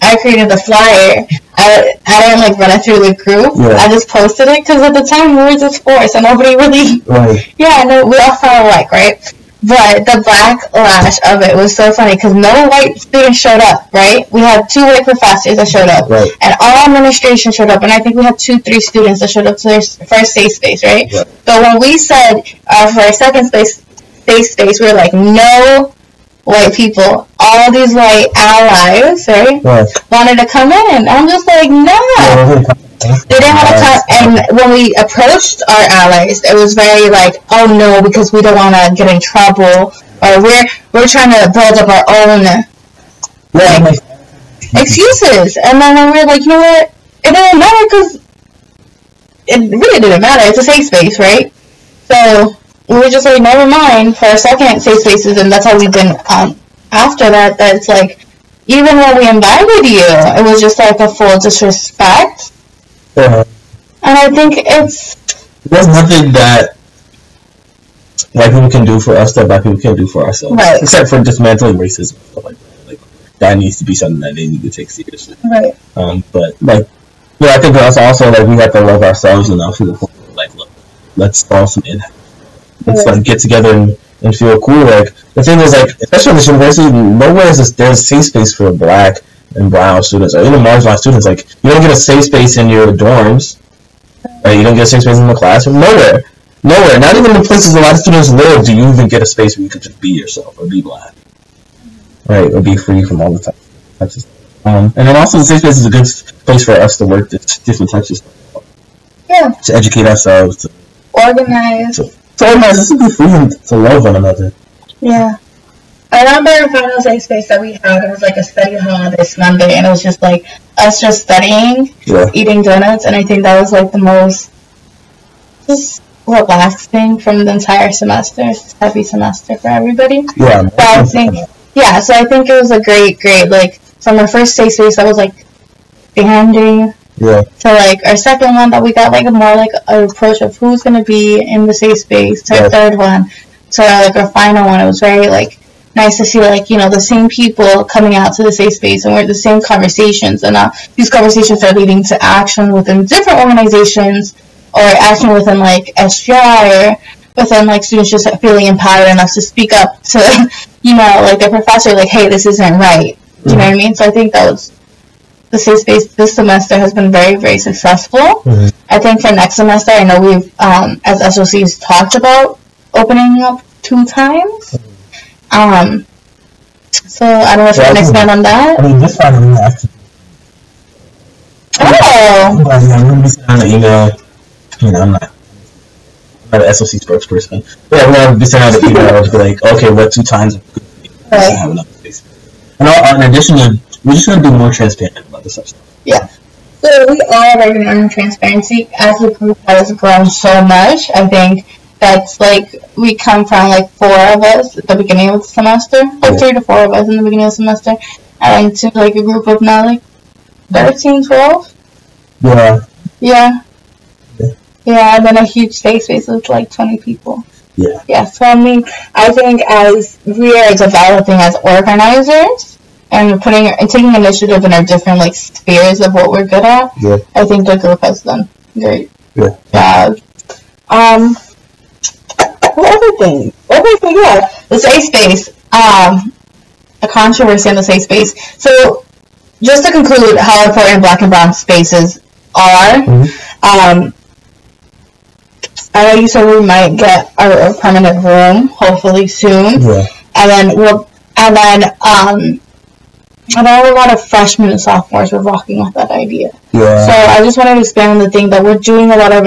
I created the flyer, I didn't run it through the group. Yeah. I just posted it because at the time we were just four, so nobody really. Right. Yeah, no, we all felt alike, right? But the backlash of it was so funny because no white students showed up, right? We had 2 white professors that showed up, right, and all administration showed up, and I think we had 2-3 students that showed up to their first safe space, right? But when we said for our second safe space, we were like, no white people, all these white allies, right, wanted to come in. I'm just like, no. They didn't want to come, and when we approached our allies, it was very like, oh no, because we don't want to get in trouble, or we're trying to build up our own excuses. And then when we were like, you know what, it didn't matter because it really didn't matter. It's a safe space, right? So we were just like, never mind for our second safe spaces, and that's how we've been after that. That it's like, even when we invited you, it was just like a full disrespect. And I think there's nothing that white people can do for us that black people can't do for ourselves, right? Except for dismantling racism. Like that needs to be something that they need to take seriously, right? But like, I think that's also like we have to love ourselves enough to the point where, like, look, let's fall some in. Let's like get together and feel cool. Like the thing is, like, especially in this university, nowhere is there's safe space for black and brown students, or even marginalized students. Like, you don't get a safe space in your dorms, right? You don't get a safe space in the classroom. Nowhere. Not even the places a lot of students live do you even get a space where you could just be yourself or be black, right? Or be free from all the types of stuff. And then also the safe space is a good place for us to work different types of stuff. Yeah. To educate ourselves. To organize. To organize. Just to be free and to love one another. Yeah. I remember the final safe space that we had, it was like a study hall this Monday, and it was just like us just studying, eating donuts, and I think that was like the most just relaxing from the entire semester. It's a heavy semester for everybody. Yeah. So I think it was a great, like, from our first safe space that was like banding. Yeah. So like our second one that we got like a more like an approach of who's gonna be in the safe space. To our third one, to like our final one, it was very like nice to see, like, you know, the same people coming out to the safe space, and we're the same conversations, and these conversations are leading to action within different organizations, or action within like SGI, or within like students just feeling empowered enough to speak up to, you know, like their professor, like, hey, this isn't right. Do you know what I mean? So I think that was the safe space this semester has been very, very successful. I think for next semester, I know we've as SOCs talked about opening up 2 times. So I don't know if you can expand on that. I mean, this time we actually. Oh. I'm gonna be sending an email. You know, I'm not an SOC spokesperson. But yeah, we're gonna be sending out an email to be like, okay, what 2 times have enough space. And in addition to, we're just gonna be more transparent about this stuff. Yeah. So we are working on transparency. As the group has grown so much, I think that's like we come from like 4 of us at the beginning of the semester, like 3 to 4 of us in the beginning of the semester, and to like a group of now like 13, 12. Yeah, and then a huge safe space with like 20 people. Yeah. So I mean, I think as we are developing as organizers and taking initiative in our different like spheres of what we're good at, I think the group has done great. Everything, yeah. The safe space, a controversy in the safe space. So, just to conclude how important black and brown spaces are, I know you said we might get a permanent room, hopefully soon. And then I know a lot of freshmen and sophomores were rocking with that idea. So I just wanted to expand on the thing that we're doing a lot of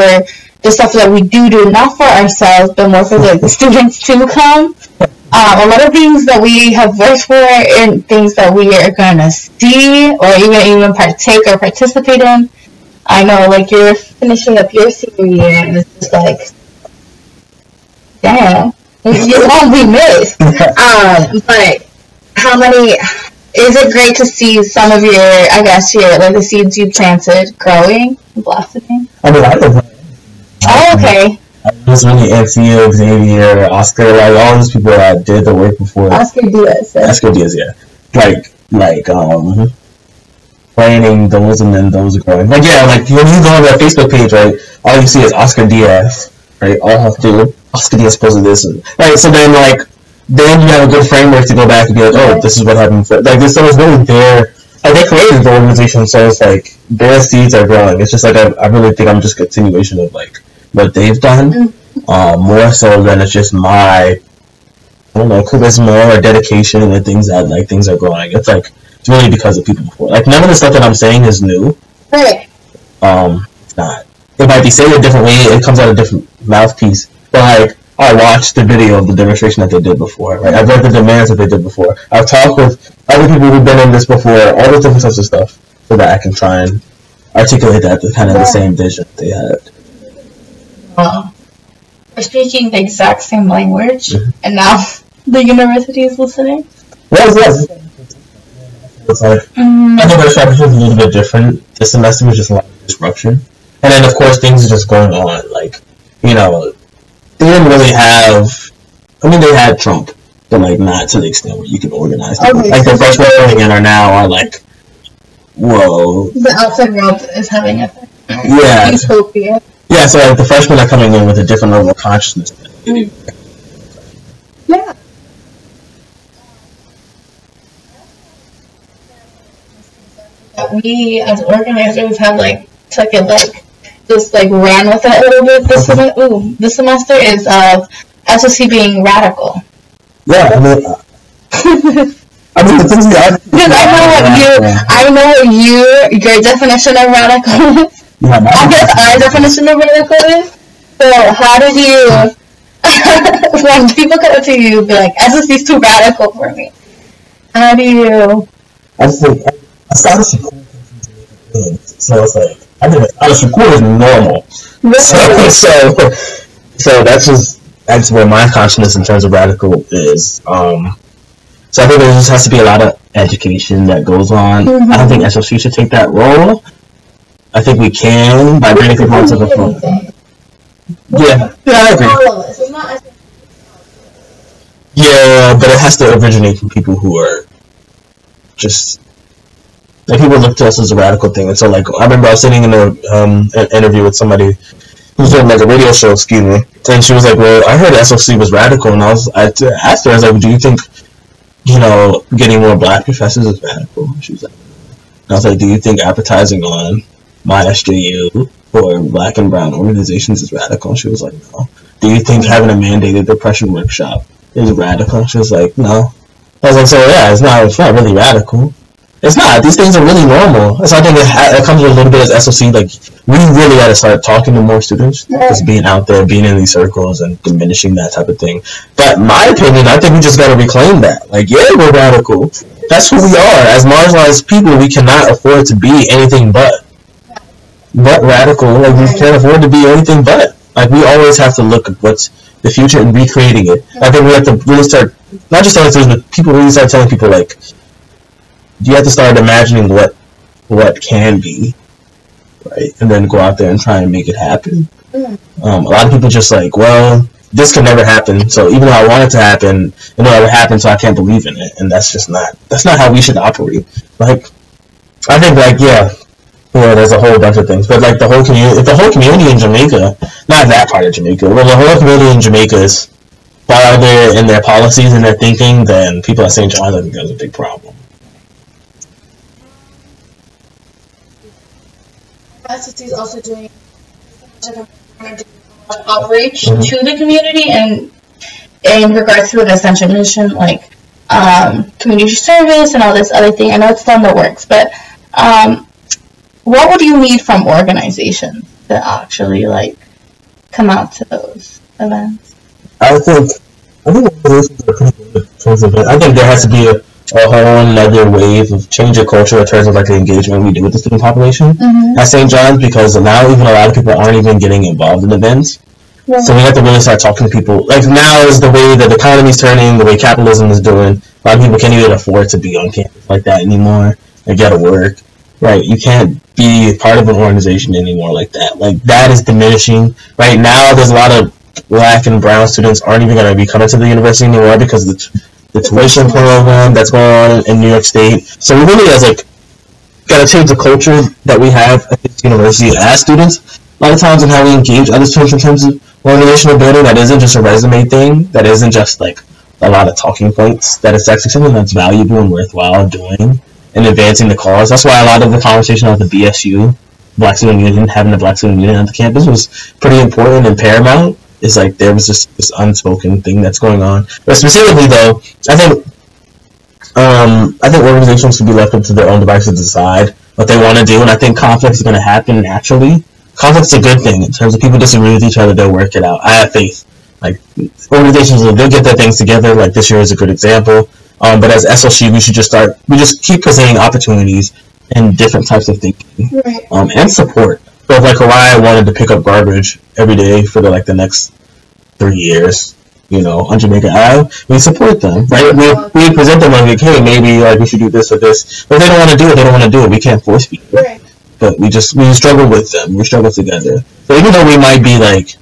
the stuff that we do not for ourselves, but more for the students to come. A lot of things that we have worked for and things that we are going to see or even partake or participate in. I know, like, you're finishing up your senior year, and it's just like, damn, you won't be missed. But how many... Is it great to see some of the seeds you planted growing and blossoming? I mean, I don't. Okay. It was really Anthea, Xavier, Oscar, like all those people that did the work before. Oscar Diaz, yeah. Like, planting those and then those are growing. Like, yeah, like when you go on their Facebook page, right, all you see is Oscar Diaz, right? All I have to do, Oscar Diaz posted this, right? So then, like, then you have a good framework to go back and be like, oh, this is what happened. Like, this was really there. Like, they created the organization, so it's like, their seeds are growing. It's just like, I really think I'm just a continuation of, like, what they've done, more so than it's just my, I don't know, charisma or dedication and things that, like, things are growing. It's like, it's really because of people before. Like, none of the stuff that I'm saying is new. Right. It's not. It might be said a different way, it comes out a different mouthpiece, but, like, I watched the video of the demonstration that they did before, right? I've read the demands that they did before. I've talked with other people who've been in this before, all those different types of stuff, so that I can try and articulate that kind of the same vision they had. We're speaking the exact same language, and now the university is listening. What was that? It's like, I think our strategy was a little bit different. This semester was just a lot of disruption. And then, of course, things are just going on. Like, you know, they didn't really have, I mean, they had Trump, but, like, not to the extent where you can organize them. Okay, like, the freshmen coming in are like, whoa. The outside world is having an effect. Yeah. Utopia. Yeah, so, like, the freshmen are coming in with a different level of consciousness. Yeah. That we, as organizers, have, like, took it, like, just, like, ran with it a little bit this semester is SOC being radical. Yeah, I mean, the things because I know what your definition of radical is. Yeah, I guess our definition of radical is. So how did you, when people come up to you, be like, SOC's too radical for me. How do you? I just think, a scholarship so it's like, I think a scholarship cool is normal. Really? So that's where my consciousness in terms of radical is. So I think there just has to be a lot of education that goes on. I don't think SOC should take that role. I think we can by bringing people into the front. Yeah, I agree. Yeah, but it has to originate from people who are just, like, people look to us as a radical thing. And so, like, I remember I was sitting in an interview with somebody who was doing, like, a radio show, excuse me, and she was like, well, I heard SOC was radical, and I asked her, I was like, do you think, you know, getting more black professors is radical? And she was like, and I was like, do you think advertising on my SJU for black and brown organizations is radical? And she was like, no. Do you think having a mandated depression workshop is radical? And she was like, no. I was like, so yeah, it's not really radical. It's not. These things are really normal. So I think it comes with a little bit as SOC. Like, we really got to start talking to more students, just being out there, being in these circles, and diminishing that type of thing. But my opinion, I think we just got to reclaim that. Like, yeah, we're radical. That's who we are. As marginalized people, we cannot afford to be anything but radical. Like, we can't afford to be anything but. Like, we always have to look at what's the future and recreating it. I think we have to really start, not just telling students, but people really start telling people, like, you have to start imagining what can be, right? And then go out there and try and make it happen. A lot of people just like, well, this can never happen, so even though I want it to happen, it never happen, so I can't believe in it. And that's not how we should operate. Like, I think, like, yeah, there's a whole bunch of things, but like the whole community in Jamaica, not that part of Jamaica, but the whole community in Jamaica is farther in their policies and their thinking than people at St. John's. I think that's a big problem. SOC is also doing outreach to the community and in regards to an essential mission like community service and all this other thing. I know it's still in the works, but what would you need from organizations to actually like come out to those events? I think organizations are pretty good in terms of it. I think there has to be a whole another wave of change of culture in terms of like the engagement we do with the student population at St. John's, because now even a lot of people aren't even getting involved in events. Yeah. So we have to really start talking to people. Like, now is the way that the economy's turning, the way capitalism is doing. A lot of people can't even afford to be on campus like that anymore. They gotta work. Right, you can't be part of an organization anymore like that. Like, that is diminishing. Right now, there's a lot of black and brown students aren't even going to be coming to the university anymore because of the tuition program that's going on in New York State. So we really got to change the culture that we have at this university as students. A lot of times in how we engage other students in terms of organizational building, that isn't just a resume thing. That isn't just like, a lot of talking points, that it's actually something that's valuable and worthwhile doing and advancing the cause. That's why a lot of the conversation about the BSU, Black Student Union, having the Black Student Union on the campus was pretty important and paramount. It's like there was just this unspoken thing that's going on. But specifically, though, I think organizations should be left up to their own devices to decide what they want to do, and I think conflict is going to happen naturally. Conflict's a good thing in terms of people disagree with each other, they'll work it out. I have faith. Like, organizations, they'll get their things together. Like, this year is a good example. But as SLC, we just keep presenting opportunities and different types of thinking, right. And support. So if like Orion wanted to pick up garbage every day for the next 3 years, on Jamaica Ave, we support them, right? We present them like, hey, maybe like we should do this or this. But if they don't want to do it, they don't want to do it. We can't force people. Right. But we struggle with them. We struggle together. So even though we might be like,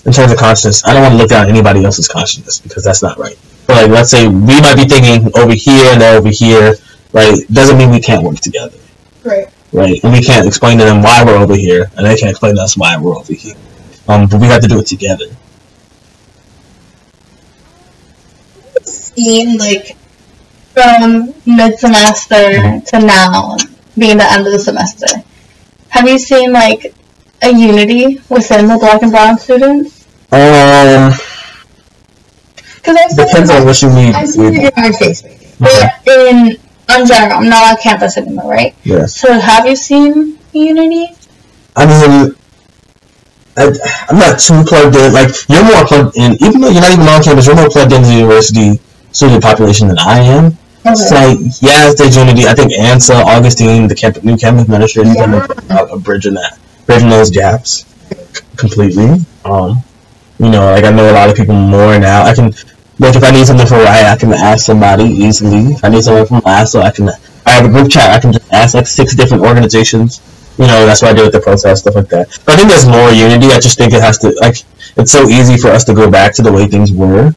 in terms of consciousness, I don't want to look down anybody else's consciousness because that's not right. But like, let's say we might be thinking over here and they're over here, right? Doesn't mean we can't work together. Right. Right. And we can't explain to them why we're over here, and they can't explain to us why we're over here. But we have to do it together. Seen like from mid-semester to now, being the end of the semester, have you seen like a unity within the Black and Brown students? Depends on what you mean. I see it in our face, but in general, I'm not on campus anymore, right? Yes. So have you seen unity? I mean, I'm not too plugged in. Like, you're more plugged in, even though you're not even on campus, you're more plugged into the university student population than I am. Okay. So, yeah, there's unity. I think ANSA, Augustine, the new campus administration, are bridging those gaps completely. Like, I know a lot of people more now. I can, like, if I need something for Riot, I can ask somebody easily. If I need something from LASSO, I have a group chat, I can just ask like 6 different organizations. That's what I do with the protest, stuff like that. But I think there's more unity. I just think it has to, like, it's so easy for us to go back to the way things were,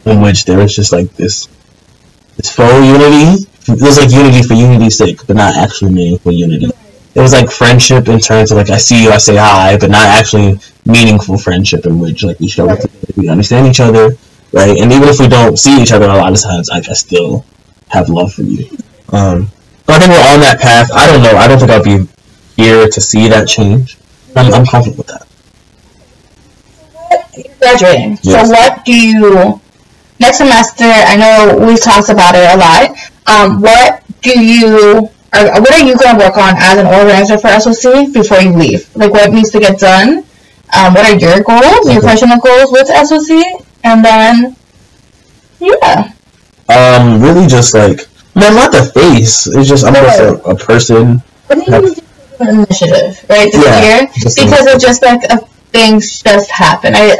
in which there was just like this faux unity. There's like unity for unity's sake, but not actually meaningful unity. It was like friendship in terms of like, I see you, I say hi, but not actually meaningful friendship in which like we show up together, we understand each other, right? And even if we don't see each other a lot of times, I still have love for you. But I think we're on that path. I don't know. I don't think I'll be here to see that change. I'm confident with that. You're graduating. Yes. So what do you, next semester, I know we've talked about it a lot, what are you going to work on as an organizer for SOC before you leave? Like, what needs to get done? What are your goals, your personal goals with SOC? And then, yeah. Really just like, no, not the face. It's just, I'm just a person. What do you do for an initiative, right, this year? Because it's just like things just happen. I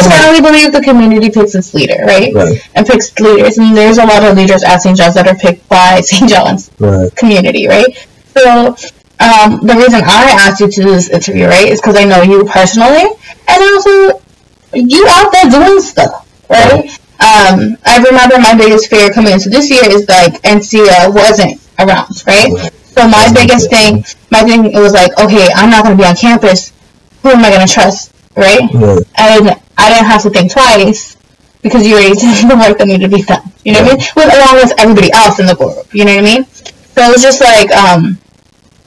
strongly believe the community picks its leader, right? And picks leaders. And there's a lot of leaders at St. John's that are picked by St. John's community, right? So the reason I asked you to do this interview, right, is because I know you personally, and also you out there doing stuff, right? I remember my biggest fear coming into this year is like NCA wasn't around, right? So my biggest thing, it was like, okay, I'm not going to be on campus. Who am I going to trust, right? And I didn't have to think twice because you already did the work that needed to be done. You know what I mean? Along with everybody else in the group. You know what I mean? So it was just like, and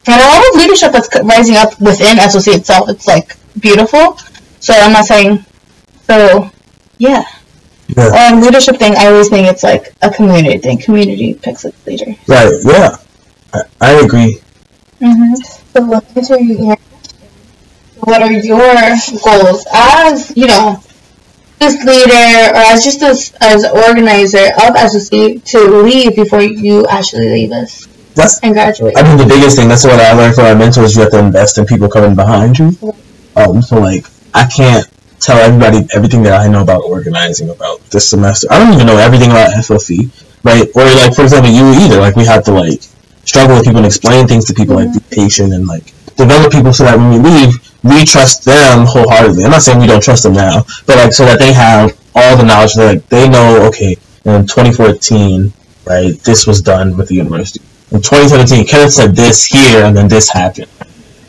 a lot of leadership that's rising up within SOC itself, it's like beautiful. So I'm not saying, so yeah. Leadership thing, I always think it's like a community thing. Community picks its leader. Right, yeah. I agree. So what are your goals as, this leader or as just as organizer of SOC to leave before you actually leave us and graduate? I mean, the biggest thing, that's what I learned from my mentors, you have to invest in people coming behind you. So like, I can't tell everybody everything that I know about organizing about this semester. I don't even know everything about SOC, right? Or like, for example, you either. Like, we have to like struggle with people and explain things to people, like be patient and like develop people so that when we leave, we trust them wholeheartedly. I'm not saying we don't trust them now, but like so that they have all the knowledge that like they know, okay, in 2014, right, this was done with the university. In 2017, Kenneth said this here and then this happened.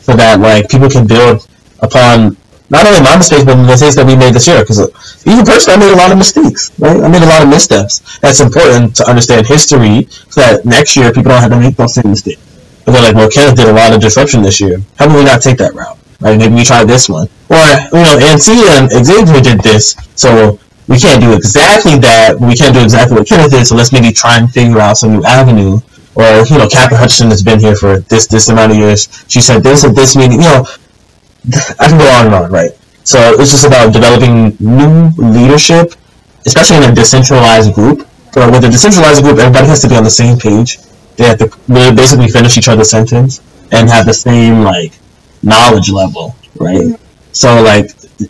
So that like people can build upon not only my mistakes, but the mistakes that we made this year. Because even personally, I made a lot of mistakes, right? I made a lot of missteps. That's important to understand history so that next year people don't have to make those same mistakes. But they're like, well, Kenneth did a lot of disruption this year. How about we not take that route? Right? Maybe we try this one. Or, Ancia and Xavier did this, so we can't do exactly that, but we can't do exactly what Kenneth did, so let's maybe try and figure out some new avenue. Or, Kathy Hutchinson has been here for this amount of years. She said this at this meeting. I can go on and on, right? So it's just about developing new leadership, especially in a decentralized group. So with a decentralized group, everybody has to be on the same page. They have to basically finish each other's sentence and have the same, knowledge level, right? So,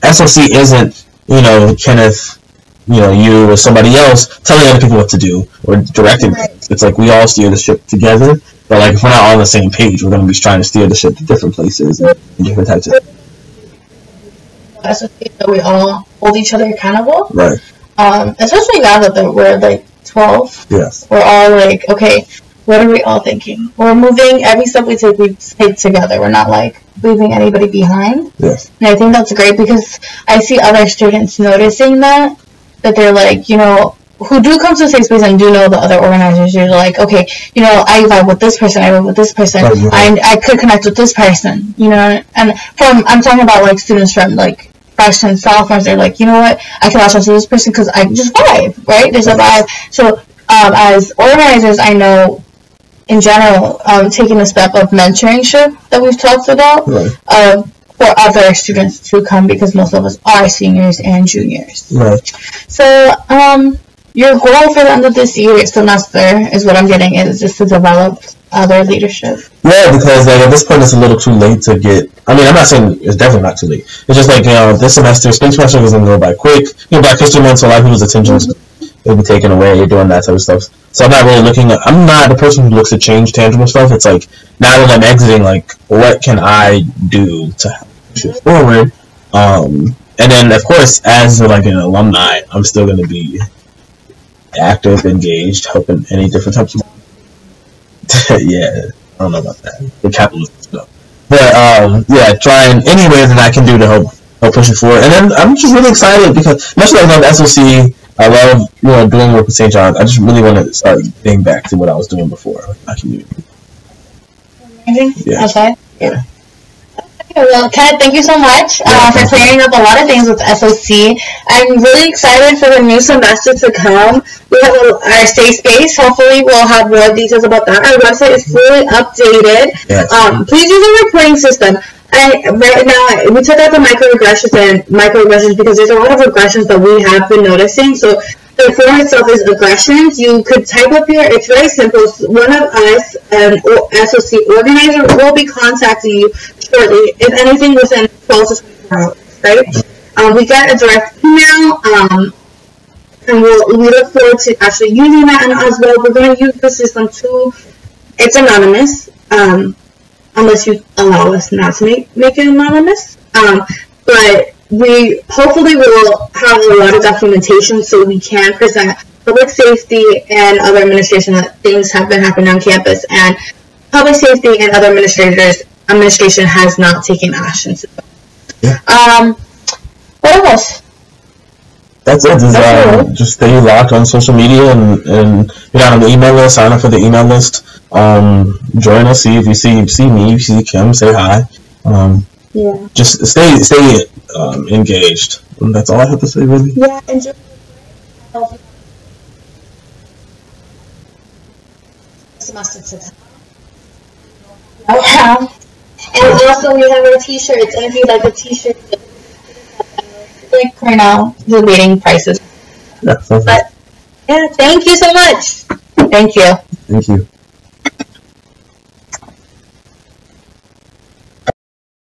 SOC isn't, Kenneth, you or somebody else telling other people what to do or directing things. It's like we all steer the ship together, but if we're not all on the same page, we're going to be trying to steer the ship to different places and different types of SOC, that we all hold each other accountable. Right. Especially now that we're 12. Yes. We're all okay, what are we all thinking? We're moving, every step we take together. We're not leaving anybody behind. Yes. And I think that's great because I see other students noticing that they're who do come to the safe space and do know the other organizers. You're okay, I vibe with this person, I vibe with this person, I could connect with this person, and I'm talking about students from freshmen, sophomores. They're you know what, I can latch onto this person because I just vibe, right? There's a vibe. So as organizers, I know in general, taking the step of mentorship that we've talked about, right. For other students to come, because most of us are seniors and juniors. Right. So, your goal for the end of this semester is what I'm getting is just to develop other leadership. Yeah, because at this point it's a little too late to get. I mean, I'm not saying it's definitely not too late. It's just this semester, spring semester is gonna go by quick. Black History Month, so a lot of people's attention will be taken away doing that type of stuff. So I'm not really looking at. I'm not the person who looks to change tangible stuff. It's now that I'm exiting, what can I do to push it forward? And then of course, as an alumni, I'm still gonna be active, engaged, helping any different types of. Yeah, I don't know about that. The capitalist stuff. But trying any way that I can do to help push it forward. And then I'm just really excited because much like I love SOC, I love doing work with St. John's. I just really want to start getting back to what I was doing before my community. Yeah. Okay. Yeah. Well, Kenneth, thank you so much for clearing up a lot of things with SOC. I'm really excited for the new semester to come. We have our safe space. Hopefully, we'll have more details about that. Our website is fully updated. Yes. Please use a reporting system. Right now, we took out the microaggressions because there's a lot of aggressions that we have been noticing. So the form itself is aggressions. You could type up here. It's very simple. One of us, an SOC organizer, will be contacting you shortly, if anything, within 12 to 24 hours, right? We get a direct email, and we look forward to actually using that. And as well, we're going to use the system too. It's anonymous, unless you allow us not to make it anonymous. But we hopefully will have a lot of documentation so we can present public safety and other administration that things have been happening on campus, and public safety and other administration has not taken action. Yeah. What else? That's it. Just stay locked on social media and get on the email list. Sign up for the email list. Join us. See if you see me. If you see Kim, say hi. Yeah. Just stay engaged. And that's all I have to say, really. Yeah. Enjoy. Semester to come. Oh, and also we have our t-shirts, and if you like the t-shirts, right now, the waiting prices. Yeah, but yeah, thank you so much. Thank you. Thank you.